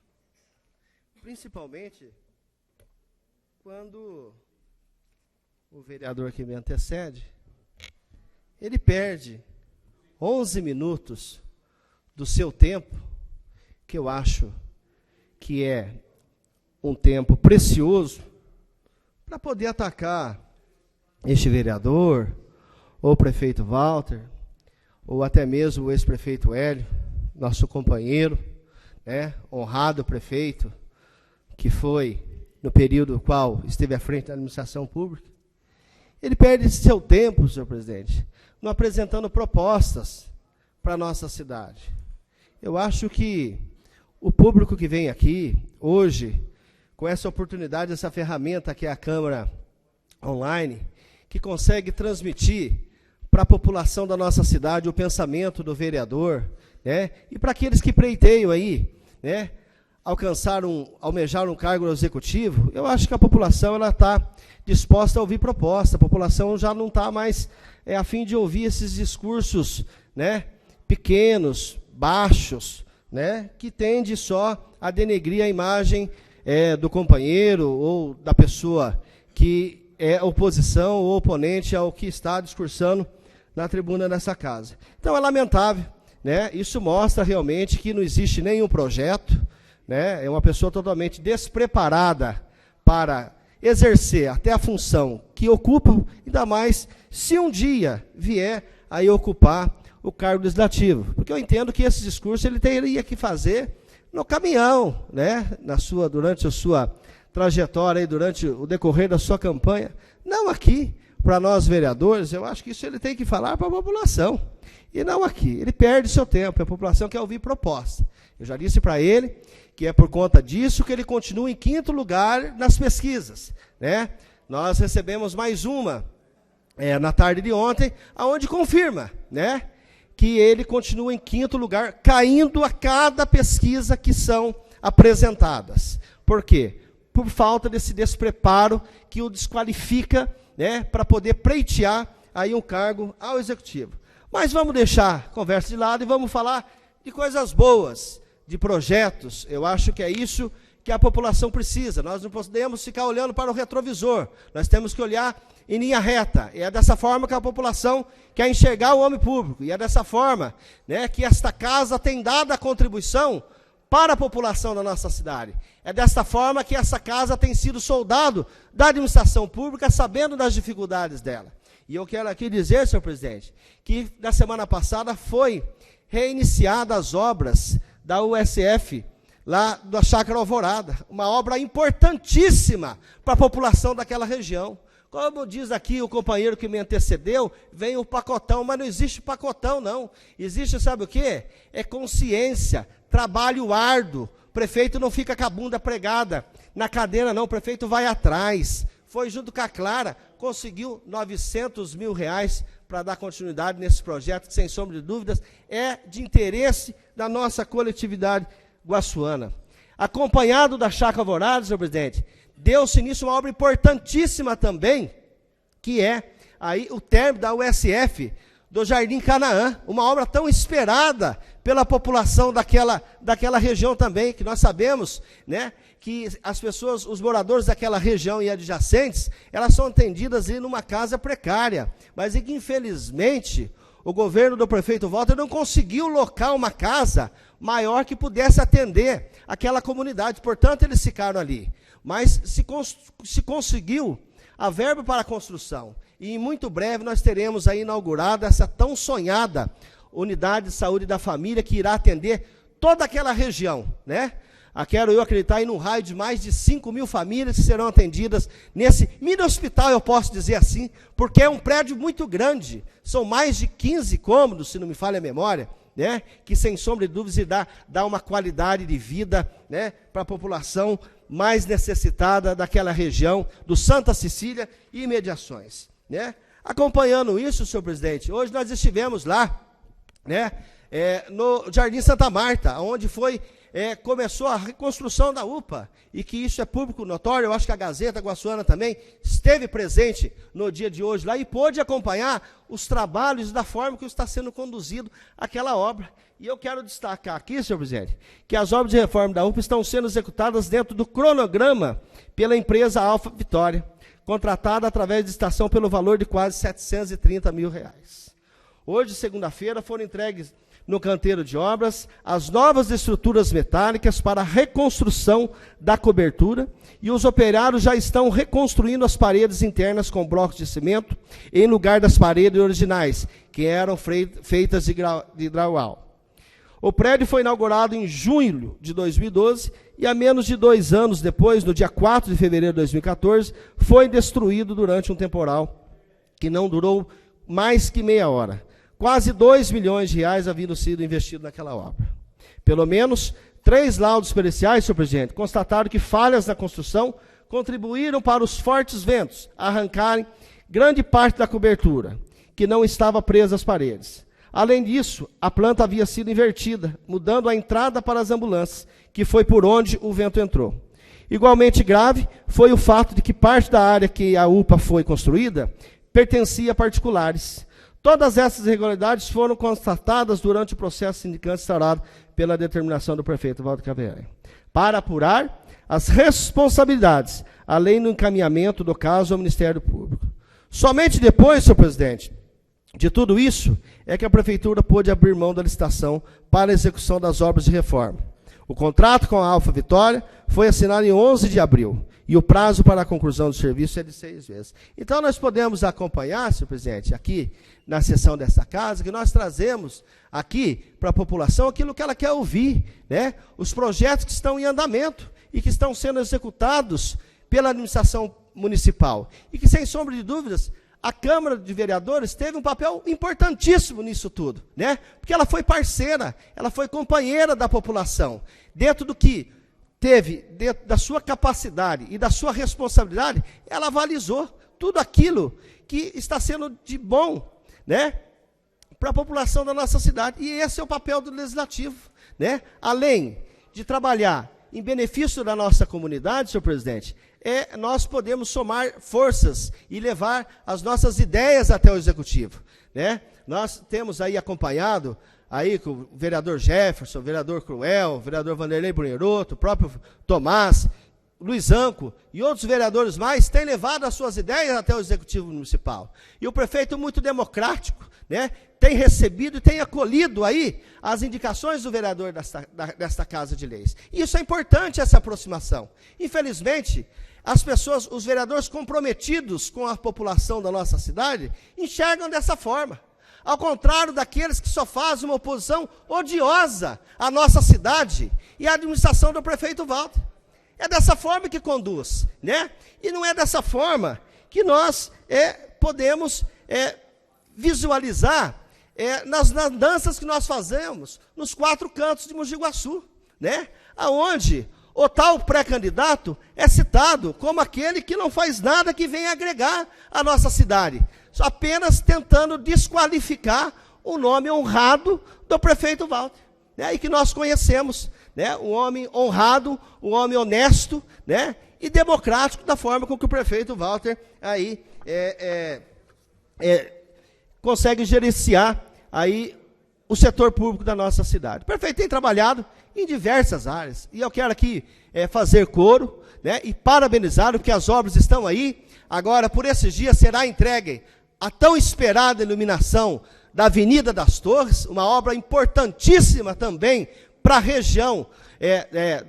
principalmente quando o vereador que me antecede, ele perde 11 minutos do seu tempo, que eu acho que é um tempo precioso, para poder atacar este vereador, ou o prefeito Walter, ou até mesmo o ex-prefeito Hélio, nosso companheiro, né, honrado prefeito, que foi no período qual esteve à frente da administração pública. Ele perde seu tempo, senhor presidente, não apresentando propostas para a nossa cidade. Eu acho que o público que vem aqui, hoje, com essa oportunidade, essa ferramenta que é a Câmara Online, que consegue transmitir para a população da nossa cidade o pensamento do vereador, né, e para aqueles que pleiteiam aí, né, almejar um cargo no executivo, eu acho que a população está disposta a ouvir proposta. A população já não está mais a fim de ouvir esses discursos, né, pequenos, baixos, né, que tende só a denegrir a imagem do companheiro ou da pessoa que é oposição ou oponente ao que está discursando na tribuna dessa casa. Então é lamentável, né? Isso mostra realmente que não existe nenhum projeto, né? É uma pessoa totalmente despreparada para exercer até a função que ocupa, ainda mais se um dia vier a ocupar o cargo legislativo. Porque eu entendo que esse discurso ele teria que fazer no caminhão, né? Durante a sua trajetória, aí, durante o decorrer da sua campanha. Não aqui, para nós vereadores, eu acho que isso ele tem que falar para a população. E não aqui. Ele perde seu tempo, a população quer ouvir proposta. Eu já disse para ele que é por conta disso que ele continua em 5º lugar nas pesquisas, né? Nós recebemos mais uma na tarde de ontem, aonde confirma, né, que ele continua em 5º lugar, caindo a cada pesquisa que são apresentadas. Por quê? Por falta desse despreparo que o desqualifica, né, para poder pleitear aí um cargo ao executivo. Mas vamos deixar a conversa de lado e vamos falar de coisas boas, de projetos. Eu acho que é isso que a população precisa. Nós não podemos ficar olhando para o retrovisor. Nós temos que olhar em linha reta. E é dessa forma que a população quer enxergar o homem público. E é dessa forma, né, que esta casa tem dado a contribuição para a população da nossa cidade. É desta forma que essa casa tem sido soldado da administração pública, sabendo das dificuldades dela. E eu quero aqui dizer, senhor presidente, que na semana passada foi reiniciada as obras da USF, lá da Chácara Alvorada, uma obra importantíssima para a população daquela região. Como diz aqui o companheiro que me antecedeu, vem o pacotão, mas não existe pacotão, não. Existe, sabe o quê? É consciência, trabalho árduo. O prefeito não fica com a bunda pregada na cadeira, não. O prefeito vai atrás. Foi junto com a Clara, conseguiu R$900 mil para dar continuidade nesse projeto, que, sem sombra de dúvidas, é de interesse da nossa coletividade guaçuana. Acompanhado da Chácara Alvorada, senhor presidente, deu-se nisso uma obra importantíssima também, que é aí o término da USF do Jardim Canaã, uma obra tão esperada pela população daquela região também, que nós sabemos, né, que as pessoas, os moradores daquela região e adjacentes, elas são atendidas em uma casa precária, mas que, infelizmente, o governo do prefeito Walter não conseguiu locar uma casa maior que pudesse atender aquela comunidade, portanto, eles ficaram ali. Mas se conseguiu a verba para a construção, e em muito breve nós teremos aí inaugurada essa tão sonhada unidade de saúde da família, que irá atender toda aquela região, né? Quero eu acreditar em um raio de mais de 5 mil famílias que serão atendidas nesse mini hospital, eu posso dizer assim, porque é um prédio muito grande, são mais de 15 cômodos, se não me falha a memória, né, que sem sombra de dúvidas dá uma qualidade de vida, né, para a população mais necessitada daquela região, do Santa Cecília e imediações, né. Acompanhando isso, senhor presidente, hoje nós estivemos lá, né, no Jardim Santa Marta, onde começou a reconstrução da UPA, e que isso é público notório. Eu acho que a Gazeta Guaçuana também esteve presente no dia de hoje lá, e pôde acompanhar os trabalhos da forma que está sendo conduzido aquela obra. E eu quero destacar aqui, senhor presidente, que as obras de reforma da UPA estão sendo executadas dentro do cronograma pela empresa Alfa Vitória, contratada através de licitação pelo valor de quase R$730 mil. Hoje, segunda-feira, foram entregues no canteiro de obras as novas estruturas metálicas para a reconstrução da cobertura, e os operários já estão reconstruindo as paredes internas com blocos de cimento, em lugar das paredes originais, que eram feitas de drywall. O prédio foi inaugurado em junho de 2012, e há menos de 2 anos depois, no dia 4 de fevereiro de 2014, foi destruído durante um temporal que não durou mais que meia hora. Quase R$2 milhões haviam sido investidos naquela obra. Pelo menos 3 laudos periciais, senhor presidente, constataram que falhas na construção contribuíram para os fortes ventos arrancarem grande parte da cobertura, que não estava presa às paredes. Além disso, a planta havia sido invertida, mudando a entrada para as ambulâncias, que foi por onde o vento entrou. Igualmente grave foi o fato de que parte da área que a UPA foi construída pertencia a particulares. Todas essas irregularidades foram constatadas durante o processo sindicante instaurado pela determinação do prefeito Walter Caveri, para apurar as responsabilidades, além do encaminhamento do caso ao Ministério Público. Somente depois, senhor presidente, de tudo isso, é que a prefeitura pôde abrir mão da licitação para a execução das obras de reforma. O contrato com a Alfa Vitória foi assinado em 11 de abril, E o prazo para a conclusão do serviço é de 6 meses. Então, nós podemos acompanhar, senhor presidente, aqui na sessão desta casa, que nós trazemos aqui para a população aquilo que ela quer ouvir, né? Os projetos que estão em andamento e que estão sendo executados pela administração municipal. E que, sem sombra de dúvidas, a Câmara de Vereadores teve um papel importantíssimo nisso tudo, né? Porque ela foi parceira, ela foi companheira da população. Dentro do que teve, dentro da sua capacidade e da sua responsabilidade, ela avalizou tudo aquilo que está sendo de bom, né, para a população da nossa cidade. E esse é o papel do Legislativo, né? Além de trabalhar em benefício da nossa comunidade, senhor presidente, nós podemos somar forças e levar as nossas ideias até o Executivo, né? Nós temos aí acompanhado aí com o vereador Jefferson, o vereador Cruel, o vereador Vanderlei Brunheroto, o próprio Tomás, Luiz Anco e outros vereadores mais têm levado as suas ideias até o Executivo Municipal. E o prefeito, muito democrático, né, tem recebido e tem acolhido aí as indicações do vereador desta Casa de Leis. E isso é importante, essa aproximação. Infelizmente, as pessoas, os vereadores comprometidos com a população da nossa cidade, enxergam dessa forma. Ao contrário daqueles que só fazem uma oposição odiosa à nossa cidade e à administração do prefeito Walter. É dessa forma que conduz, né? E não é dessa forma que nós podemos visualizar nas danças que nós fazemos nos 4 cantos de Mogi Guaçu, né? Aonde o tal pré-candidato é citado como aquele que não faz nada que venha agregar à nossa cidade, só apenas tentando desqualificar o nome honrado do prefeito Walter, né? E que nós conhecemos, né? Um homem honrado, um homem honesto, né? E democrático, da forma com que o prefeito Walter aí consegue gerenciar aí o setor público da nossa cidade. O prefeito tem trabalhado em diversas áreas, e eu quero aqui fazer coro, né, e parabenizar, porque as obras estão aí. Agora, por esses dias, será entregue a tão esperada iluminação da Avenida das Torres, uma obra importantíssima também para a região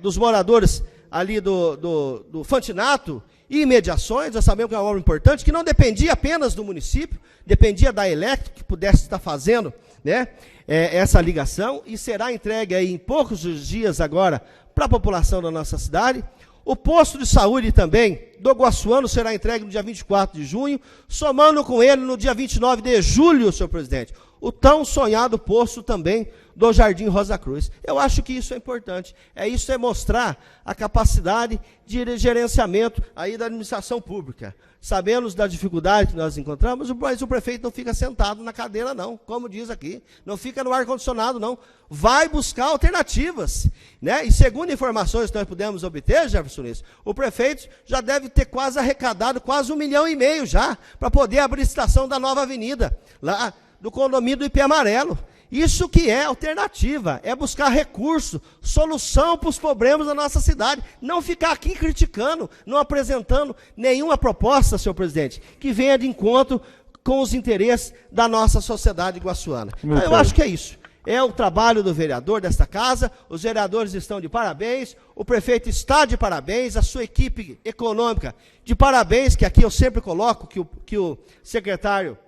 dos moradores ali do Fantinato e imediações. Nós sabemos que é uma obra importante, que não dependia apenas do município, dependia da Elétrica, que pudesse estar fazendo, né, essa ligação, e será entregue aí em poucos dias agora para a população da nossa cidade. O posto de saúde também do Guaçuano será entregue no dia 24 de junho, somando com ele no dia 29 de julho, senhor presidente, o tão sonhado posto também do Jardim Rosa Cruz. Eu acho que isso é importante. Isso é mostrar a capacidade de gerenciamento aí da administração pública. Sabemos da dificuldade que nós encontramos, mas o prefeito não fica sentado na cadeira, não, como diz aqui. Não fica no ar-condicionado, não. Vai buscar alternativas, né? E segundo informações que nós pudemos obter, Jefferson, o prefeito já deve ter quase arrecadado quase 1,5 milhão já, para poder abrir a licitação da nova avenida, lá do condomínio do IP Amarelo. Isso que é alternativa, é buscar recurso, solução para os problemas da nossa cidade. Não ficar aqui criticando, não apresentando nenhuma proposta, senhor presidente, que venha de encontro com os interesses da nossa sociedade guaçuana. Então, eu acho que é isso. É o trabalho do vereador desta casa, os vereadores estão de parabéns, o prefeito está de parabéns, a sua equipe econômica de parabéns, que aqui eu sempre coloco que o secretário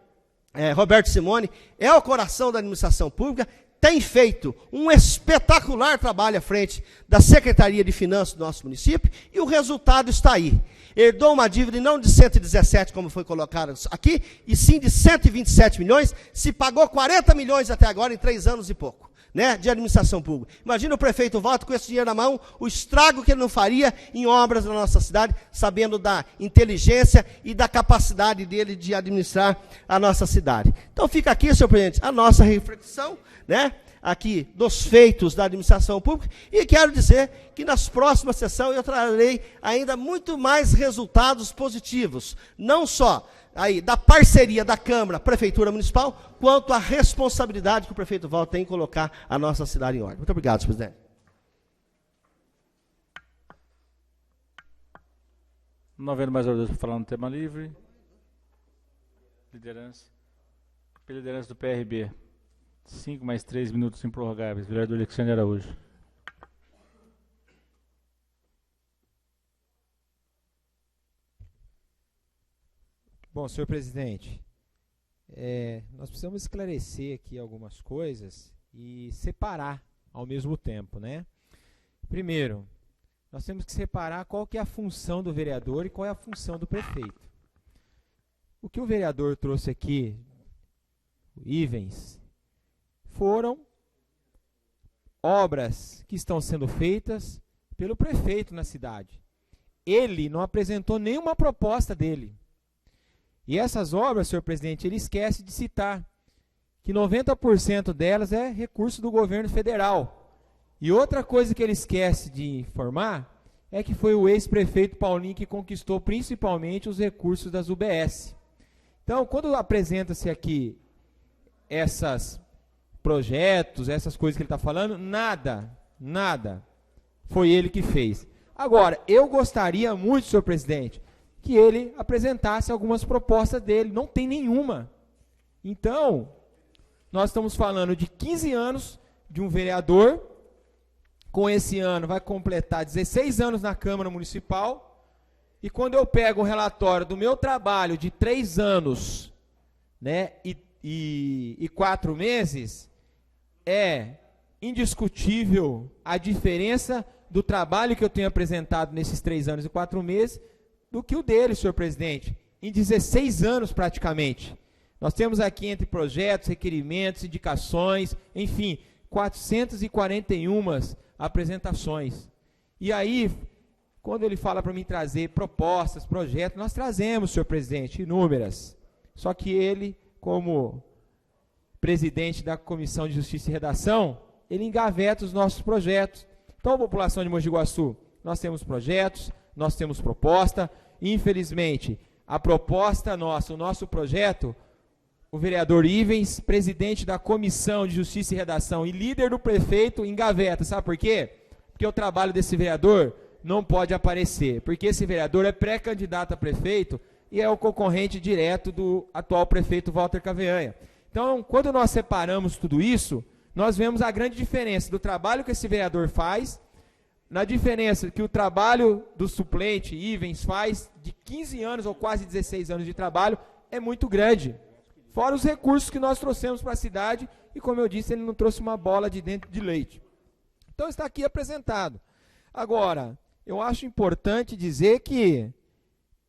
Roberto Simone é o coração da administração pública, tem feito um espetacular trabalho à frente da Secretaria de Finanças do nosso município, e o resultado está aí. Herdou uma dívida não de 117, como foi colocado aqui, e sim de 127 milhões, se pagou 40 milhões até agora, em 3 anos e pouco, né, de administração pública. Imagina o prefeito Walter com esse dinheiro na mão, o estrago que ele não faria em obras na nossa cidade, sabendo da inteligência e da capacidade dele de administrar a nossa cidade. Então fica aqui, senhor presidente, a nossa reflexão, né, aqui dos feitos da administração pública, e quero dizer que nas próximas sessões eu trarei ainda muito mais resultados positivos, não só aí da parceria da Câmara, Prefeitura Municipal, quanto a responsabilidade que o prefeito Walter tem em colocar a nossa cidade em ordem. Muito obrigado, senhor presidente. Não havendo mais ordens para falar no tema livre. Liderança. Pela liderança do PRB. 5 mais 3 minutos improrrogáveis. Vereador Alexandre Araújo. Bom, senhor presidente, nós precisamos esclarecer aqui algumas coisas e separar ao mesmo tempo, né? Primeiro, nós temos que separar qual que é a função do vereador e qual é a função do prefeito. O que o vereador trouxe aqui, Ivens, foram obras que estão sendo feitas pelo prefeito na cidade. Ele não apresentou nenhuma proposta dele. E essas obras, senhor presidente, ele esquece de citar que 90% delas é recurso do governo federal. E outra coisa que ele esquece de informar é que foi o ex-prefeito Paulinho que conquistou principalmente os recursos das UBS. Então, quando apresenta-se aqui esses projetos, essas coisas que ele está falando, nada foi ele que fez. Agora, eu gostaria muito, senhor presidente, que ele apresentasse algumas propostas dele. Não tem nenhuma. Então, nós estamos falando de 15 anos de um vereador, com esse ano vai completar 16 anos na Câmara Municipal, e quando eu pego o relatório do meu trabalho de 3 anos, né, e 4 meses, é indiscutível a diferença do trabalho que eu tenho apresentado nesses 3 anos e 4 meses do que o dele, senhor presidente, em 16 anos praticamente. Nós temos aqui entre projetos, requerimentos, indicações, enfim, 441 apresentações. E aí, quando ele fala para mim trazer propostas, projetos, nós trazemos, senhor presidente, inúmeras. Só que ele, como presidente da Comissão de Justiça e Redação, ele engaveta os nossos projetos. Então, população de Mogi Guaçu, nós temos projetos, nós temos proposta. Infelizmente, a proposta nossa, o nosso projeto, o vereador Ivens, presidente da Comissão de Justiça e Redação e líder do prefeito, engaveta. Sabe por quê? Porque o trabalho desse vereador não pode aparecer. Porque esse vereador é pré-candidato a prefeito e é o concorrente direto do atual prefeito Walter Caveanha. Então, quando nós separamos tudo isso, nós vemos a grande diferença do trabalho que esse vereador faz, na diferença que o trabalho do suplente Ivens faz, de 15 anos ou quase 16 anos de trabalho, é muito grande. Fora os recursos que nós trouxemos para a cidade, e como eu disse, ele não trouxe uma bola de dentro de leite. Então está aqui apresentado. Agora, eu acho importante dizer que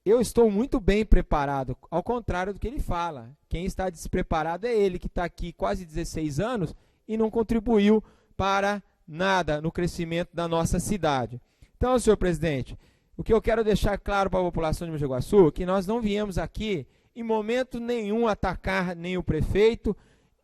eu estou muito bem preparado, ao contrário do que ele fala. Quem está despreparado é ele, que está aqui quase 16 anos e não contribuiu para nada no crescimento da nossa cidade. Então, senhor presidente, o que eu quero deixar claro para a população de Mogi Guaçu é que nós não viemos aqui em momento nenhum atacar nem o prefeito,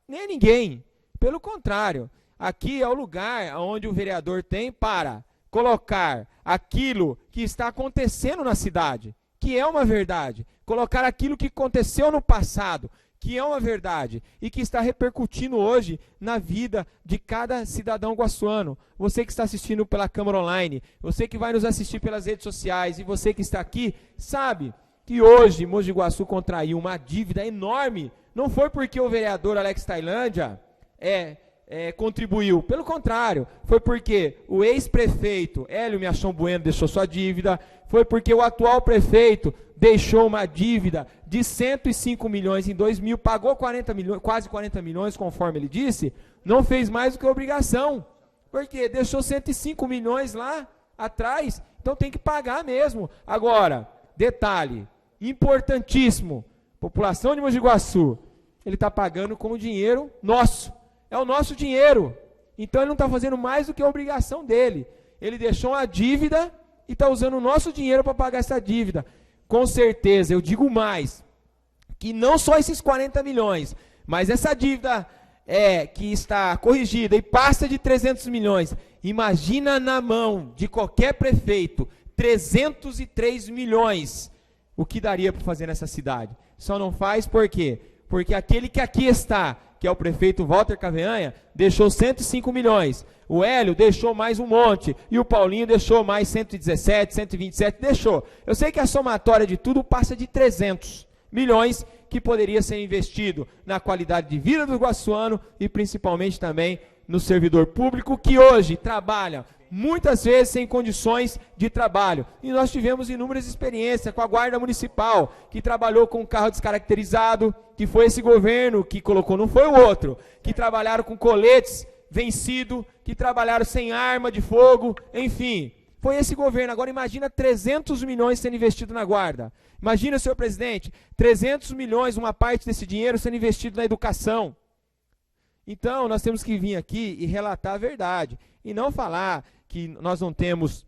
nem ninguém. Pelo contrário, aqui é o lugar onde o vereador tem para colocar aquilo que está acontecendo na cidade, que é uma verdade, colocar aquilo que aconteceu no passado, que é uma verdade e que está repercutindo hoje na vida de cada cidadão guaçuano. Você que está assistindo pela câmera online, você que vai nos assistir pelas redes sociais e você que está aqui, sabe que hoje Mogi Guaçu contraiu uma dívida enorme. Não foi porque o vereador Alex Tailândia contribuiu, pelo contrário, foi porque o ex-prefeito Hélio Miachão Bueno deixou sua dívida, foi porque o atual prefeito deixou uma dívida de 105 milhões em 2000, pagou 40 milhões, quase 40 milhões, conforme ele disse, não fez mais do que obrigação, porque deixou 105 milhões lá atrás, então tem que pagar mesmo. Agora, detalhe importantíssimo, população de Mogi Guaçu, ele está pagando com o dinheiro nosso, é o nosso dinheiro, então ele não está fazendo mais do que a obrigação dele, ele deixou uma dívida e está usando o nosso dinheiro para pagar essa dívida. Com certeza, eu digo mais, que não só esses 40 milhões, mas essa dívida que está corrigida e passa de 300 milhões, imagina na mão de qualquer prefeito, 303 milhões, o que daria para fazer nessa cidade? Só não faz por quê? Porque aquele que aqui está, que é o prefeito Walter Caveanha, deixou 105 milhões, o Hélio deixou mais um monte, e o Paulinho deixou mais 117, 127, deixou. Eu sei que a somatória de tudo passa de 300 milhões, que poderia ser investido na qualidade de vida do guaçuano, e principalmente também no servidor público, que hoje trabalha muitas vezes sem condições de trabalho. E nós tivemos inúmeras experiências com a Guarda Municipal, que trabalhou com carro descaracterizado, que foi esse governo que colocou, não foi o outro, que trabalharam com coletes vencidos, que trabalharam sem arma de fogo, enfim, foi esse governo. Agora imagina 300 milhões sendo investido na Guarda. Imagina, senhor presidente, 300 milhões, uma parte desse dinheiro sendo investido na educação. Então, nós temos que vir aqui e relatar a verdade, e não falar que nós não temos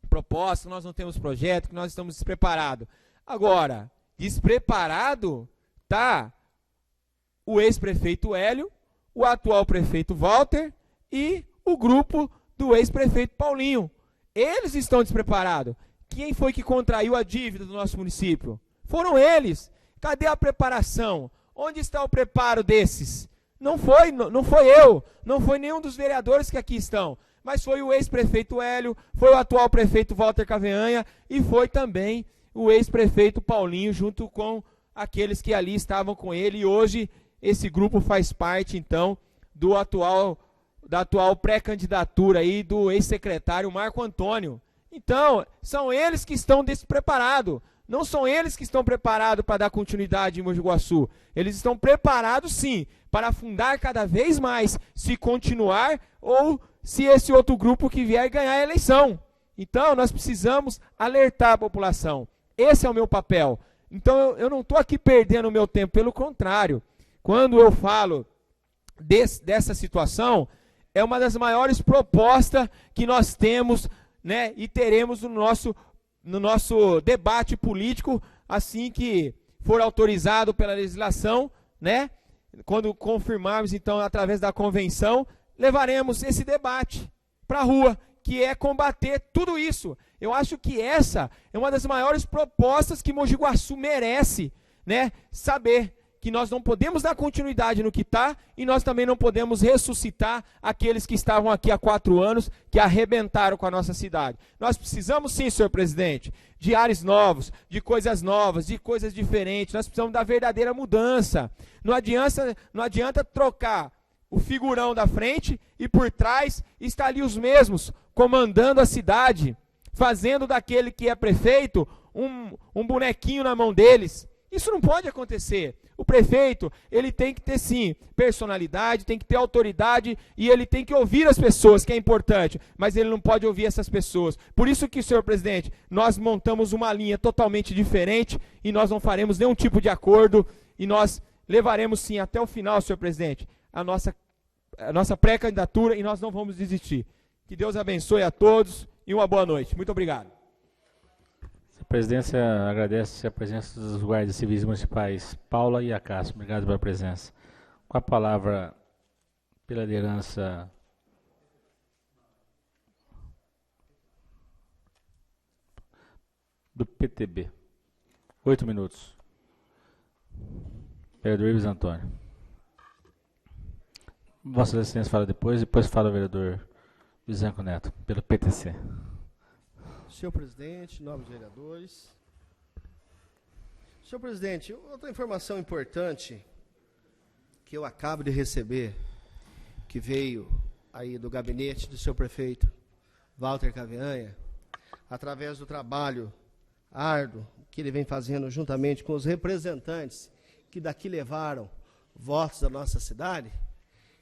proposta, que nós não temos projeto, que nós estamos despreparados. Agora, despreparado está o ex-prefeito Hélio, o atual prefeito Walter e o grupo do ex-prefeito Paulinho. Eles estão despreparados. Quem foi que contraiu a dívida do nosso município? Foram eles. Cadê a preparação? Onde está o preparo desses? Não foi eu, não foi nenhum dos vereadores que aqui estão, mas foi o ex-prefeito Hélio, foi o atual prefeito Walter Caveanha e foi também o ex-prefeito Paulinho, junto com aqueles que ali estavam com ele, e hoje esse grupo faz parte, então, da atual pré-candidatura aí do ex-secretário Marco Antônio. Então, são eles que estão despreparados. Não são eles que estão preparados para dar continuidade em Mogi Guaçu. Eles estão preparados, sim, para afundar cada vez mais, se continuar ou se esse outro grupo que vier ganhar a eleição. Então, nós precisamos alertar a população. Esse é o meu papel. Então, eu não estou aqui perdendo o meu tempo, pelo contrário. Quando eu falo dessa situação, é uma das maiores propostas que nós temos, né, e teremos no nosso debate político, assim que for autorizado pela legislação, né? Quando confirmarmos, então, através da convenção, levaremos esse debate para a rua, que é combater tudo isso. Eu acho que essa é uma das maiores propostas que Mogi Guaçu merece, né? Saber que nós não podemos dar continuidade no que está, e nós também não podemos ressuscitar aqueles que estavam aqui há 4 anos, que arrebentaram com a nossa cidade. Nós precisamos sim, senhor presidente, de ares novos, de coisas diferentes. Nós precisamos da verdadeira mudança. Não adianta trocar o figurão da frente e por trás está ali os mesmos, comandando a cidade, fazendo daquele que é prefeito um bonequinho na mão deles. Isso não pode acontecer. O prefeito, ele tem que ter sim personalidade, tem que ter autoridade e ele tem que ouvir as pessoas, que é importante, mas ele não pode ouvir essas pessoas. Por isso que, senhor presidente, nós montamos uma linha totalmente diferente e nós não faremos nenhum tipo de acordo e nós levaremos sim até o final, senhor presidente, a nossa pré-candidatura, e nós não vamos desistir. Que Deus abençoe a todos e uma boa noite. Muito obrigado. A presidência agradece a presença dos guardas civis municipais Paula e Acácio. Obrigado pela presença. Com a palavra, pela liderança do PTB. 8 minutos. Vereador Ives Antônio. Vossa Excelência fala depois fala o vereador Luizanco Neto, pelo PTC. Senhor presidente, nobres vereadores. Senhor presidente, outra informação importante que eu acabo de receber, que veio aí do gabinete do seu prefeito Walter Caveanha, através do trabalho árduo que ele vem fazendo juntamente com os representantes que daqui levaram votos da nossa cidade,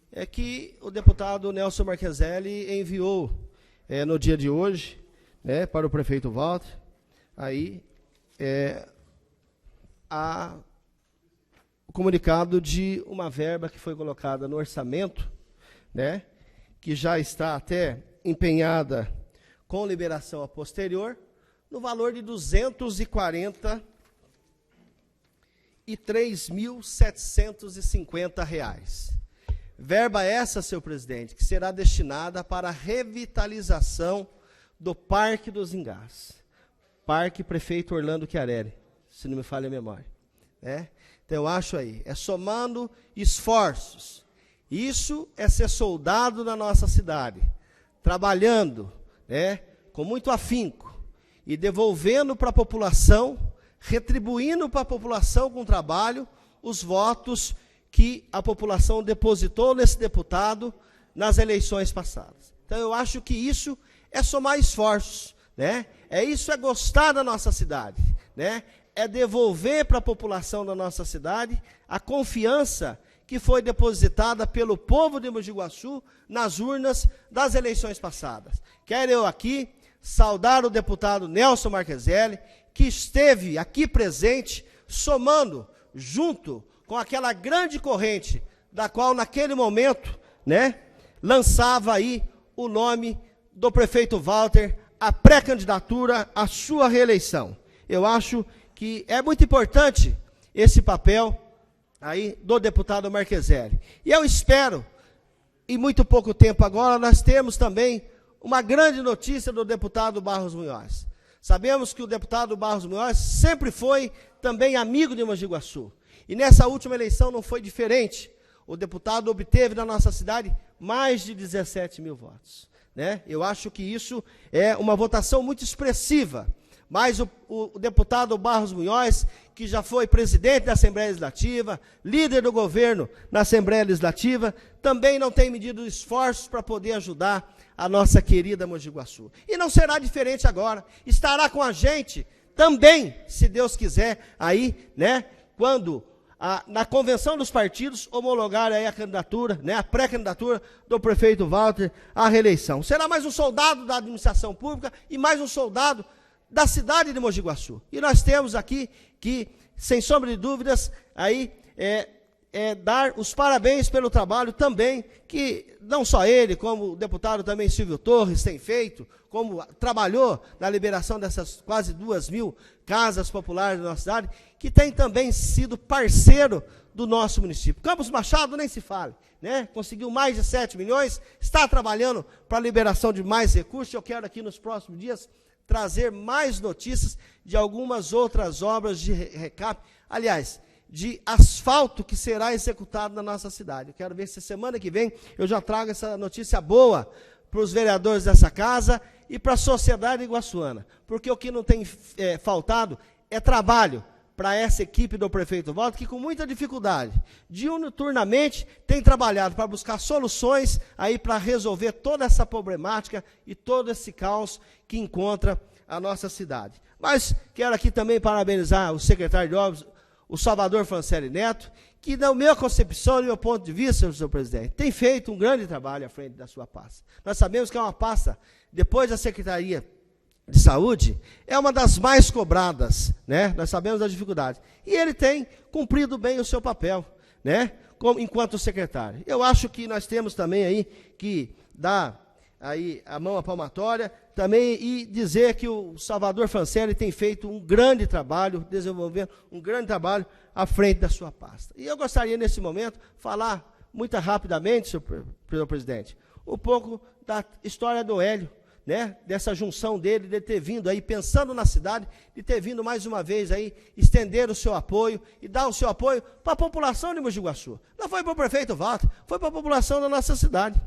é que o deputado Nelson Marcheselli enviou no dia de hoje, para o prefeito Walter, aí, o comunicado de uma verba que foi colocada no orçamento, que já está até empenhada com liberação a posterior, no valor de R$ 243.750. Verba essa, senhor presidente, que será destinada para a revitalização do Parque dos Engás. Parque Prefeito Orlando Chiarelli, se não me falha a memória. Então, eu acho aí, somando esforços. Isso é ser soldado na nossa cidade, trabalhando, com muito afinco, e devolvendo para a população, retribuindo para a população com trabalho, os votos que a população depositou nesse deputado nas eleições passadas. Então, eu acho que isso é somar esforços, né? Isso é gostar da nossa cidade, né? É devolver para a população da nossa cidade a confiança que foi depositada pelo povo de Mogi Guaçu nas urnas das eleições passadas. Quero eu aqui saudar o deputado Nelson Marcheselli, que esteve aqui presente, somando junto com aquela grande corrente, da qual naquele momento, né, lançava aí o nome do prefeito Walter, a pré-candidatura à sua reeleição. Eu acho que é muito importante esse papel aí do deputado Marcheselli. E eu espero, em muito pouco tempo agora, nós temos também uma grande notícia do deputado Barros Munhoz. Sabemos que o deputado Barros Munhoz sempre foi também amigo de Mogi Guaçu. E nessa última eleição não foi diferente. O deputado obteve na nossa cidade mais de 17 mil votos, né? Eu acho que isso é uma votação muito expressiva. Mas o deputado Barros Munhoz, que já foi presidente da Assembleia Legislativa, líder do governo na Assembleia Legislativa, também não tem medido esforços para poder ajudar a nossa querida Mogi Guaçu. E não será diferente agora. Estará com a gente também, se Deus quiser, aí, né, quando na convenção dos partidos homologar aí a candidatura, né, a pré-candidatura do prefeito Walter à reeleição. Será mais um soldado da administração pública e mais um soldado da cidade de Mogi Guaçu. E nós temos aqui que, sem sombra de dúvidas, aí dar os parabéns pelo trabalho também, que não só ele, como o deputado também Silvio Torres tem feito, como trabalhou na liberação dessas quase 2.000 casas populares da nossa cidade, que tem também sido parceiro do nosso município. Campos Machado nem se fale, né? Conseguiu mais de 7 milhões, está trabalhando para a liberação de mais recursos. Eu quero aqui nos próximos dias trazer mais notícias de algumas outras obras de recap, aliás, de asfalto que será executado na nossa cidade. Eu quero ver se semana que vem eu já trago essa notícia boa para os vereadores dessa casa e para a sociedade iguaçuana, porque o que não tem faltado é trabalho para essa equipe do prefeito Walter, que com muita dificuldade, diuturnamente, tem trabalhado para buscar soluções aí para resolver toda essa problemática e todo esse caos que encontra a nossa cidade. Mas quero aqui também parabenizar o secretário de Obras, o Salvador Francelli Neto, que, na minha concepção e do meu ponto de vista, senhor presidente, tem feito um grande trabalho à frente da sua pasta. Nós sabemos que é uma pasta, depois da Secretaria de Saúde, é uma das mais cobradas, né? Nós sabemos da dificuldade. E ele tem cumprido bem o seu papel, né? Enquanto secretário. Eu acho que nós temos também aí que dar aí a mão à palmatória também e dizer que o Salvador Francelli tem feito um grande trabalho, desenvolvendo um grande trabalho à frente da sua pasta. E eu gostaria, nesse momento, falar muito rapidamente, senhor presidente, um pouco da história do Hélio, né, dessa junção dele, de ter vindo aí, pensando na cidade, de ter vindo mais uma vez aí, estender o seu apoio e dar o seu apoio para a população de Mogi Guaçu. Não foi para o prefeito Walter, foi para a população da nossa cidade.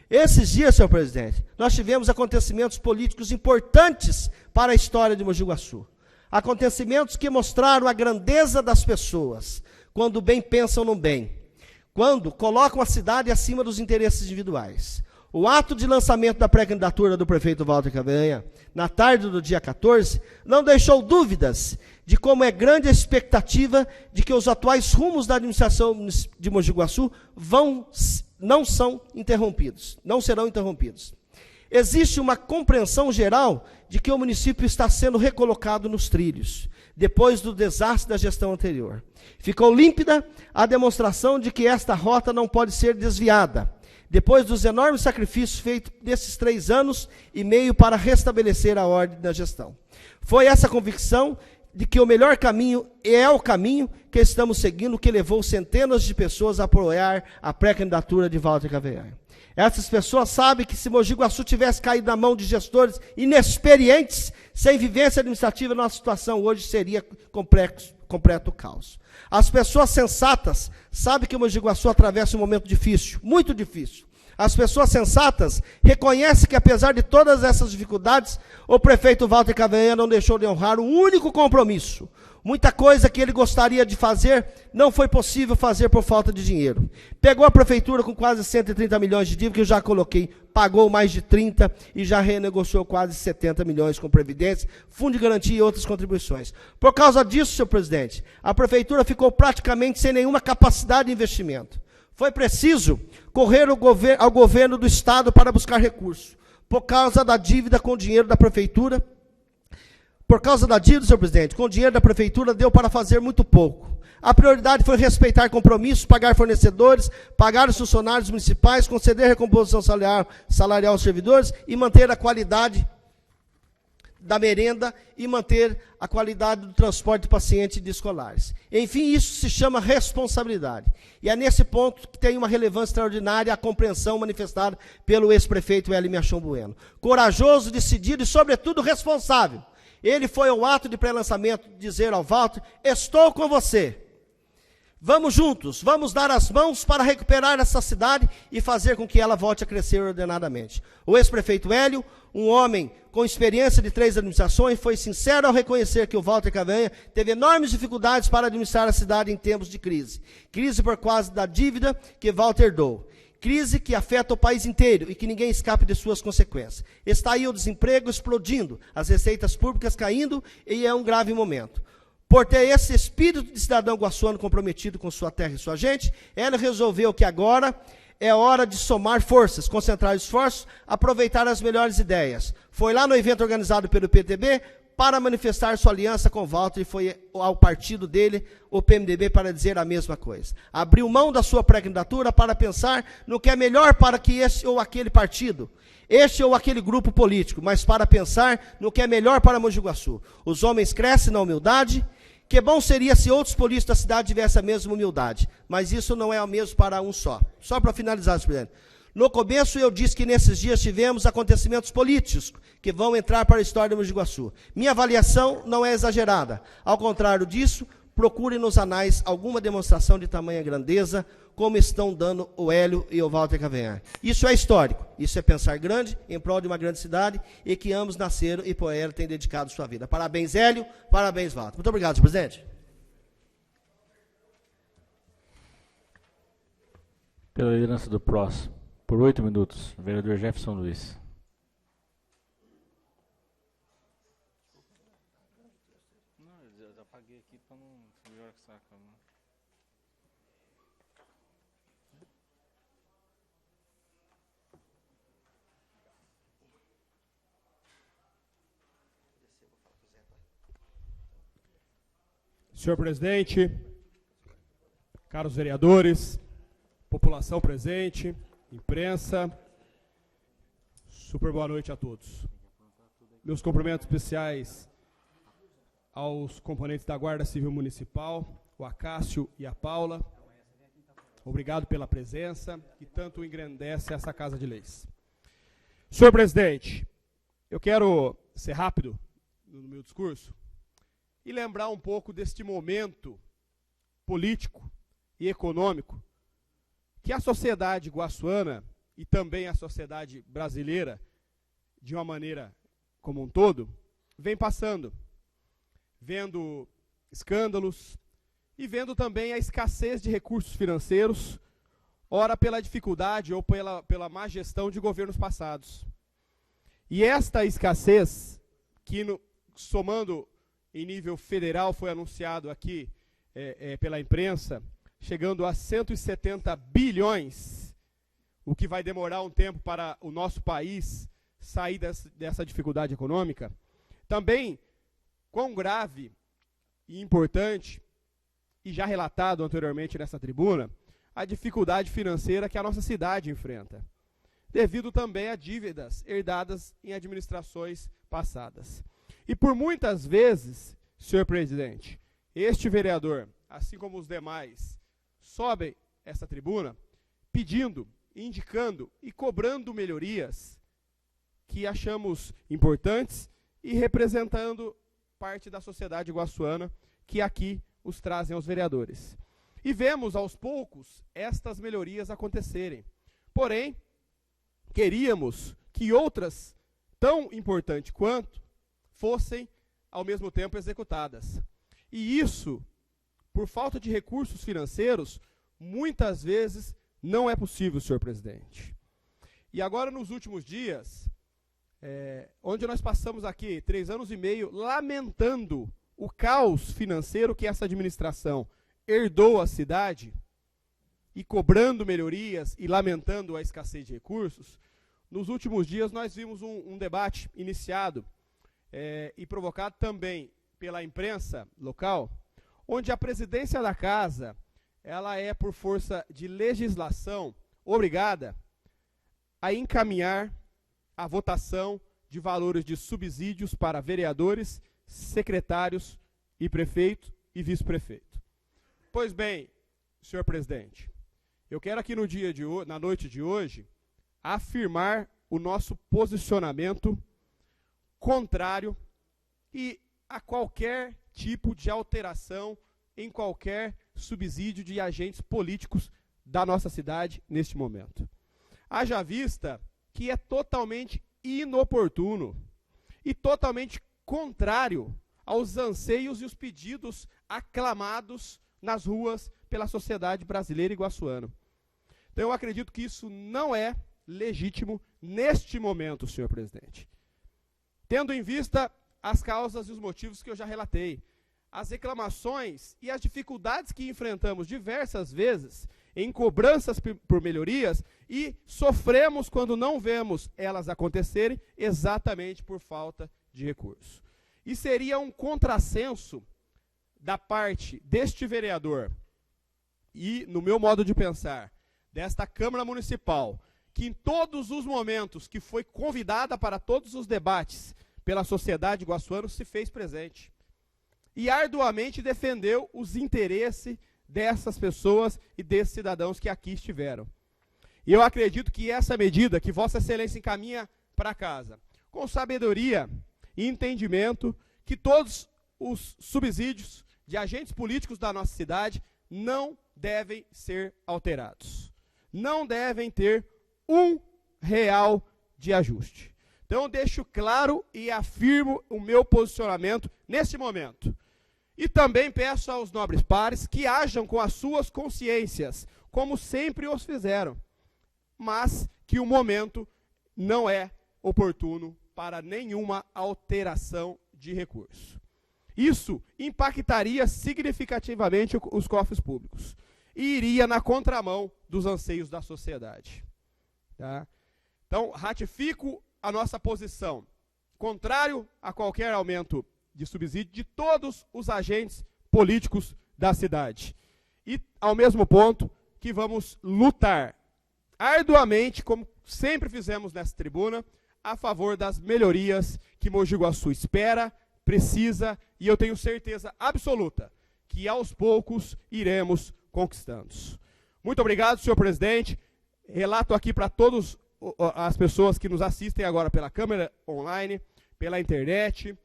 Esses dias, senhor presidente, nós tivemos acontecimentos políticos importantes para a história de Mogi Guaçu. Acontecimentos que mostraram a grandeza das pessoas, quando bem pensam no bem, quando colocam a cidade acima dos interesses individuais. O ato de lançamento da pré-candidatura do prefeito Walter Cavanha, na tarde do dia 14, não deixou dúvidas de como é grande a expectativa de que os atuais rumos da administração de Mogi Guaçu não serão interrompidos. Existe uma compreensão geral de que o município está sendo recolocado nos trilhos, depois do desastre da gestão anterior. Ficou límpida a demonstração de que esta rota não pode ser desviada, depois dos enormes sacrifícios feitos nesses 3 anos e meio para restabelecer a ordem da gestão. Foi essa convicção de que o melhor caminho é o caminho que estamos seguindo, que levou centenas de pessoas a apoiar a pré-candidatura de Walter Cavanha. Essas pessoas sabem que se Mogi Guaçu tivesse caído na mão de gestores inexperientes, sem vivência administrativa, nossa situação hoje seria completo caos. As pessoas sensatas sabem que Mogi Guaçu atravessa um momento difícil, muito difícil. As pessoas sensatas reconhecem que, apesar de todas essas dificuldades, o prefeito Walter Cavanhaque não deixou de honrar o único compromisso. Muita coisa que ele gostaria de fazer não foi possível fazer por falta de dinheiro. Pegou a prefeitura com quase 130 milhões de dívida, que eu já coloquei, pagou mais de 30 e já renegociou quase 70 milhões com Previdência, Fundo de Garantia e outras contribuições. Por causa disso, senhor presidente, a prefeitura ficou praticamente sem nenhuma capacidade de investimento. Foi preciso correr ao governo do Estado para buscar recursos. Por causa da dívida com o dinheiro da prefeitura, senhor presidente, com o dinheiro da prefeitura deu para fazer muito pouco. A prioridade foi respeitar compromissos, pagar fornecedores, pagar os funcionários municipais, conceder recomposição salarial aos servidores e manter a qualidade da merenda e manter a qualidade do transporte de pacientes e de escolares. Enfim, isso se chama responsabilidade. E é nesse ponto que tem uma relevância extraordinária a compreensão manifestada pelo ex-prefeito Hélio Miachon Bueno. Corajoso, decidido e, sobretudo, responsável. Ele foi ao ato de pré-lançamento dizer ao Walter: estou com você. Vamos juntos, vamos dar as mãos para recuperar essa cidade e fazer com que ela volte a crescer ordenadamente. O ex-prefeito Hélio, um homem com experiência de 3 administrações, foi sincero ao reconhecer que o Walter Cavanhaque teve enormes dificuldades para administrar a cidade em tempos de crise. Crise por causa da dívida que Walter herdou. Crise que afeta o país inteiro e que ninguém escape de suas consequências. Está aí o desemprego explodindo, as receitas públicas caindo e é um grave momento. Por ter esse espírito de cidadão guaçuano comprometido com sua terra e sua gente, ela resolveu que agora é hora de somar forças, concentrar esforços, aproveitar as melhores ideias. Foi lá no evento organizado pelo PTB para manifestar sua aliança com o Walter e foi ao partido dele, o PMDB, para dizer a mesma coisa. Abriu mão da sua pré-candidatura para pensar no que é melhor para que esse ou aquele partido, este ou aquele grupo político, mas para pensar no que é melhor para Mogi Guaçu. Os homens crescem na humildade. Que bom seria se outros políticos da cidade tivessem a mesma humildade, mas isso não é o mesmo para um só. Só para finalizar, senhor presidente. No começo eu disse que nesses dias tivemos acontecimentos políticos que vão entrar para a história de Mogi Guaçu. Minha avaliação não é exagerada. Ao contrário disso, procure nos anais alguma demonstração de tamanha grandeza, como estão dando o Hélio e o Walter Cavanhaque. Isso é histórico, isso é pensar grande, em prol de uma grande cidade, e que ambos nasceram e por ela têm dedicado sua vida. Parabéns, Hélio, parabéns, Walter. Muito obrigado, senhor presidente. Pela liderança do PROS, por 8 minutos, o vereador Jefferson Luiz. Não, eu apaguei aqui para não melhor que saca. Senhor presidente, caros vereadores, população presente, imprensa, super boa noite a todos. Meus cumprimentos especiais aos componentes da Guarda Civil Municipal, o Acácio e a Paula. Obrigado pela presença, que tanto engrandece essa Casa de Leis. Senhor presidente, eu quero ser rápido no meu discurso e lembrar um pouco deste momento político e econômico que a sociedade guaçuana e também a sociedade brasileira, de uma maneira como um todo, vem passando, vendo escândalos e vendo também a escassez de recursos financeiros, ora pela dificuldade ou pela má gestão de governos passados. E esta escassez, que somando em nível federal, foi anunciado aqui pela imprensa, chegando a 170 bilhões, o que vai demorar um tempo para o nosso país sair dessa dificuldade econômica. Também, quão grave e importante, e já relatado anteriormente nessa tribuna, a dificuldade financeira que a nossa cidade enfrenta, devido também a dívidas herdadas em administrações passadas. E por muitas vezes, senhor presidente, este vereador, assim como os demais, sobem essa tribuna pedindo, indicando e cobrando melhorias que achamos importantes e representando parte da sociedade guaçuana que aqui os trazem aos vereadores. E vemos aos poucos estas melhorias acontecerem. Porém, queríamos que outras, tão importantes quanto, fossem, ao mesmo tempo, executadas. E isso, por falta de recursos financeiros, muitas vezes não é possível, senhor presidente. E agora, nos últimos dias, onde nós passamos aqui 3 anos e meio lamentando o caos financeiro que essa administração herdou a cidade, e cobrando melhorias e lamentando a escassez de recursos, nos últimos dias nós vimos um debate iniciado e provocado também pela imprensa local, onde a presidência da casa, ela é, por força de legislação, obrigada a encaminhar a votação de valores de subsídios para vereadores, secretários e prefeito e vice-prefeito. Pois bem, senhor presidente, eu quero aqui na noite de hoje afirmar o nosso posicionamento contrário e a qualquer tipo de alteração em qualquer subsídio de agentes políticos da nossa cidade neste momento. Haja vista que é totalmente inoportuno e totalmente contrário aos anseios e os pedidos aclamados nas ruas pela sociedade brasileira e iguaçuana. Então eu acredito que isso não é legítimo neste momento, senhor presidente. Tendo em vista as causas e os motivos que eu já relatei, as reclamações e as dificuldades que enfrentamos diversas vezes em cobranças por melhorias e sofremos quando não vemos elas acontecerem exatamente por falta de recursos. E seria um contrassenso da parte deste vereador e, no meu modo de pensar, desta Câmara Municipal, que em todos os momentos que foi convidada para todos os debates pela sociedade iguaçuana se fez presente e arduamente defendeu os interesses dessas pessoas e desses cidadãos que aqui estiveram. E eu acredito que essa medida que Vossa Excelência encaminha para casa, com sabedoria e entendimento, que todos os subsídios de agentes políticos da nossa cidade não devem ser alterados. Não devem ter R$1 de ajuste. Então, eu deixo claro e afirmo o meu posicionamento neste momento. E também peço aos nobres pares que ajam com as suas consciências, como sempre os fizeram, mas que o momento não é oportuno para nenhuma alteração de recurso. Isso impactaria significativamente os cofres públicos e iria na contramão dos anseios da sociedade. Tá? Então, ratifico a nossa posição, contrário a qualquer aumento de subsídio de todos os agentes políticos da cidade. E, ao mesmo ponto, que vamos lutar arduamente, como sempre fizemos nessa tribuna, a favor das melhorias que Mogi Guaçu espera, precisa, e eu tenho certeza absoluta que aos poucos iremos conquistando. Muito obrigado, senhor presidente. Relato aqui para todas as pessoas que nos assistem agora pela câmera online, pela internet,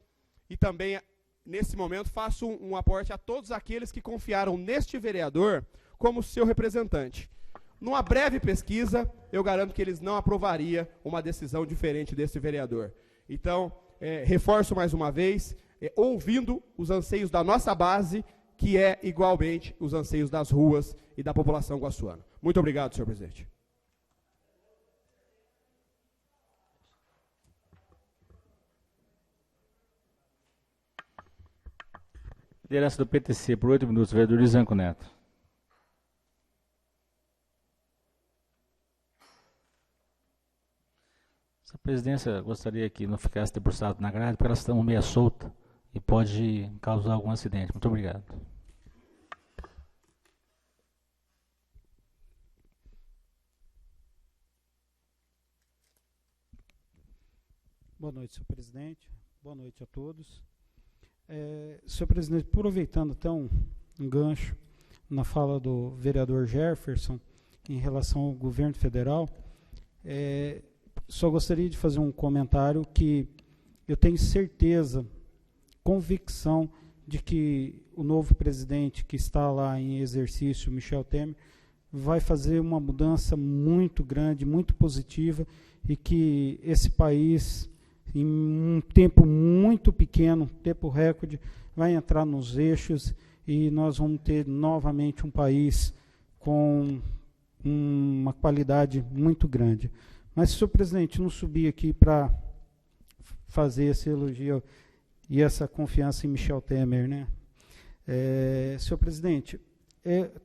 e também, nesse momento, faço um aporte a todos aqueles que confiaram neste vereador como seu representante. Numa breve pesquisa, eu garanto que eles não aprovariam uma decisão diferente desse vereador. Então, reforço mais uma vez, ouvindo os anseios da nossa base, que é igualmente os anseios das ruas e da população guaçuana. Muito obrigado, senhor presidente. Liderança do PTC, por 8 minutos, vereador Lizanco Neto. Essa presidência gostaria que não ficasse debruçado na grade, porque elas estão meia solta e pode causar algum acidente. Muito obrigado. Boa noite, senhor presidente. Boa noite a todos. Senhor presidente, aproveitando então um gancho na fala do vereador Jefferson em relação ao governo federal, só gostaria de fazer um comentário que eu tenho certeza, convicção de que o novo presidente que está lá em exercício, Michel Temer, vai fazer uma mudança muito grande, muito positiva, e que esse país, em um tempo muito pequeno, tempo recorde, vai entrar nos eixos e nós vamos ter novamente um país com uma qualidade muito grande. Mas, senhor presidente, não subi aqui para fazer esse elogio e essa confiança em Michel Temer, né? Senhor presidente,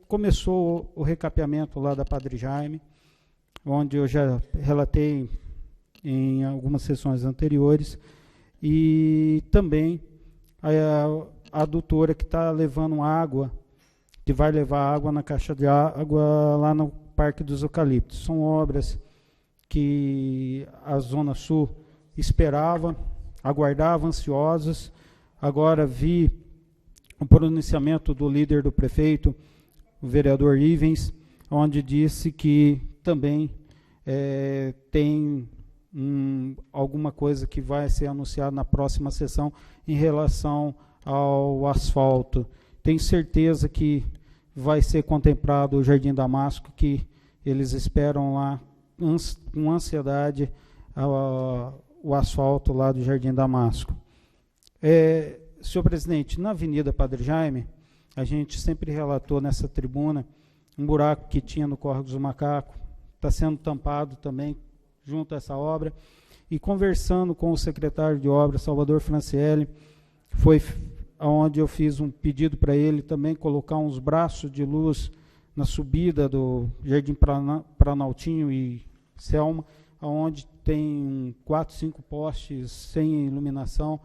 começou o recapeamento lá da Padre Jaime, onde eu já relatei em algumas sessões anteriores, e também a adutora que está levando água, que vai levar água na caixa de água lá no Parque dos Eucaliptos. São obras que a Zona Sul esperava, aguardava, ansiosos. Agora vi o pronunciamento do líder do prefeito, o vereador Ivens, onde disse que também tem alguma coisa que vai ser anunciada na próxima sessão em relação ao asfalto. Tenho certeza que vai ser contemplado o Jardim Damasco, que eles esperam lá com ansiedade o asfalto lá do Jardim Damasco. Senhor presidente, na Avenida Padre Jaime, a gente sempre relatou nessa tribuna um buraco que tinha no Córrego dos Macacos, está sendo tampado também junto a essa obra, e conversando com o secretário de obras, Salvador Francielli, foi onde eu fiz um pedido para ele também colocar uns braços de luz na subida do Jardim Planaltinho e Selma, onde tem 4, 5 postes sem iluminação,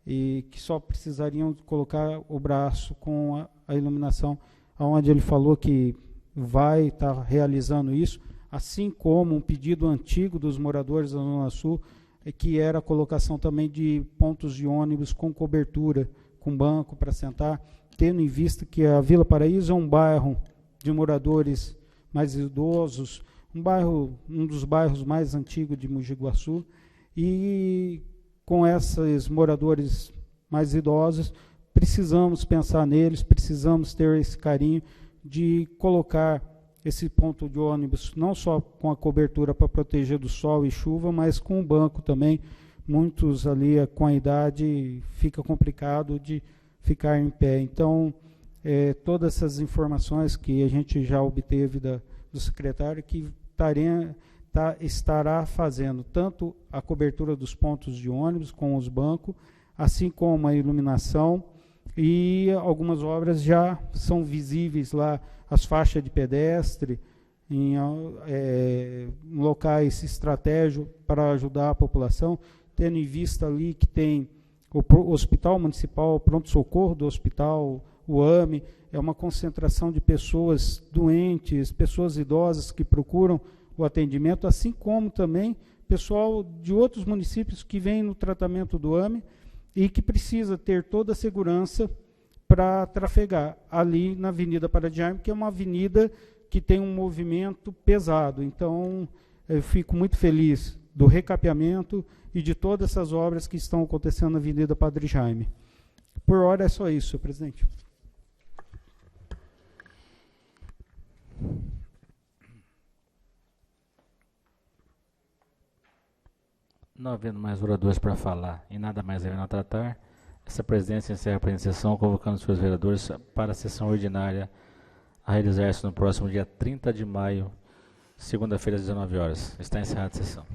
e que só precisariam colocar o braço com a iluminação, onde ele falou que vai estar realizando isso, assim como um pedido antigo dos moradores da Zona Sul, que era a colocação também de pontos de ônibus com cobertura, com banco para sentar, tendo em vista que a Vila Paraíso é um bairro de moradores mais idosos, um dos bairros mais antigos de Mogi Guaçu, e com esses moradores mais idosos, precisamos pensar neles, precisamos ter esse carinho de colocar esse ponto de ônibus, não só com a cobertura para proteger do sol e chuva, mas com o banco também. Muitos ali com a idade fica complicado de ficar em pé. Então, todas essas informações que a gente já obteve do secretário, que estará fazendo tanto a cobertura dos pontos de ônibus com os bancos, assim como a iluminação, e algumas obras já são visíveis lá, as faixas de pedestre, em locais estratégicos para ajudar a população, tendo em vista ali que tem o Hospital Municipal, o pronto-socorro do hospital, o AME, é uma concentração de pessoas doentes, pessoas idosas que procuram o atendimento, assim como também pessoal de outros municípios que vem no tratamento do AME e que precisa ter toda a segurança para trafegar ali na Avenida Padre Jaime, que é uma avenida que tem um movimento pesado. Então, eu fico muito feliz do recapeamento e de todas essas obras que estão acontecendo na Avenida Padre Jaime. Por hora é só isso, senhor presidente. Não havendo mais oradores para falar e nada mais havendo a tratar, essa presidência encerra a presente sessão, convocando os seus vereadores para a sessão ordinária a realizar-se no próximo dia 30 de maio, segunda-feira, às 19 horas. Está encerrada a sessão.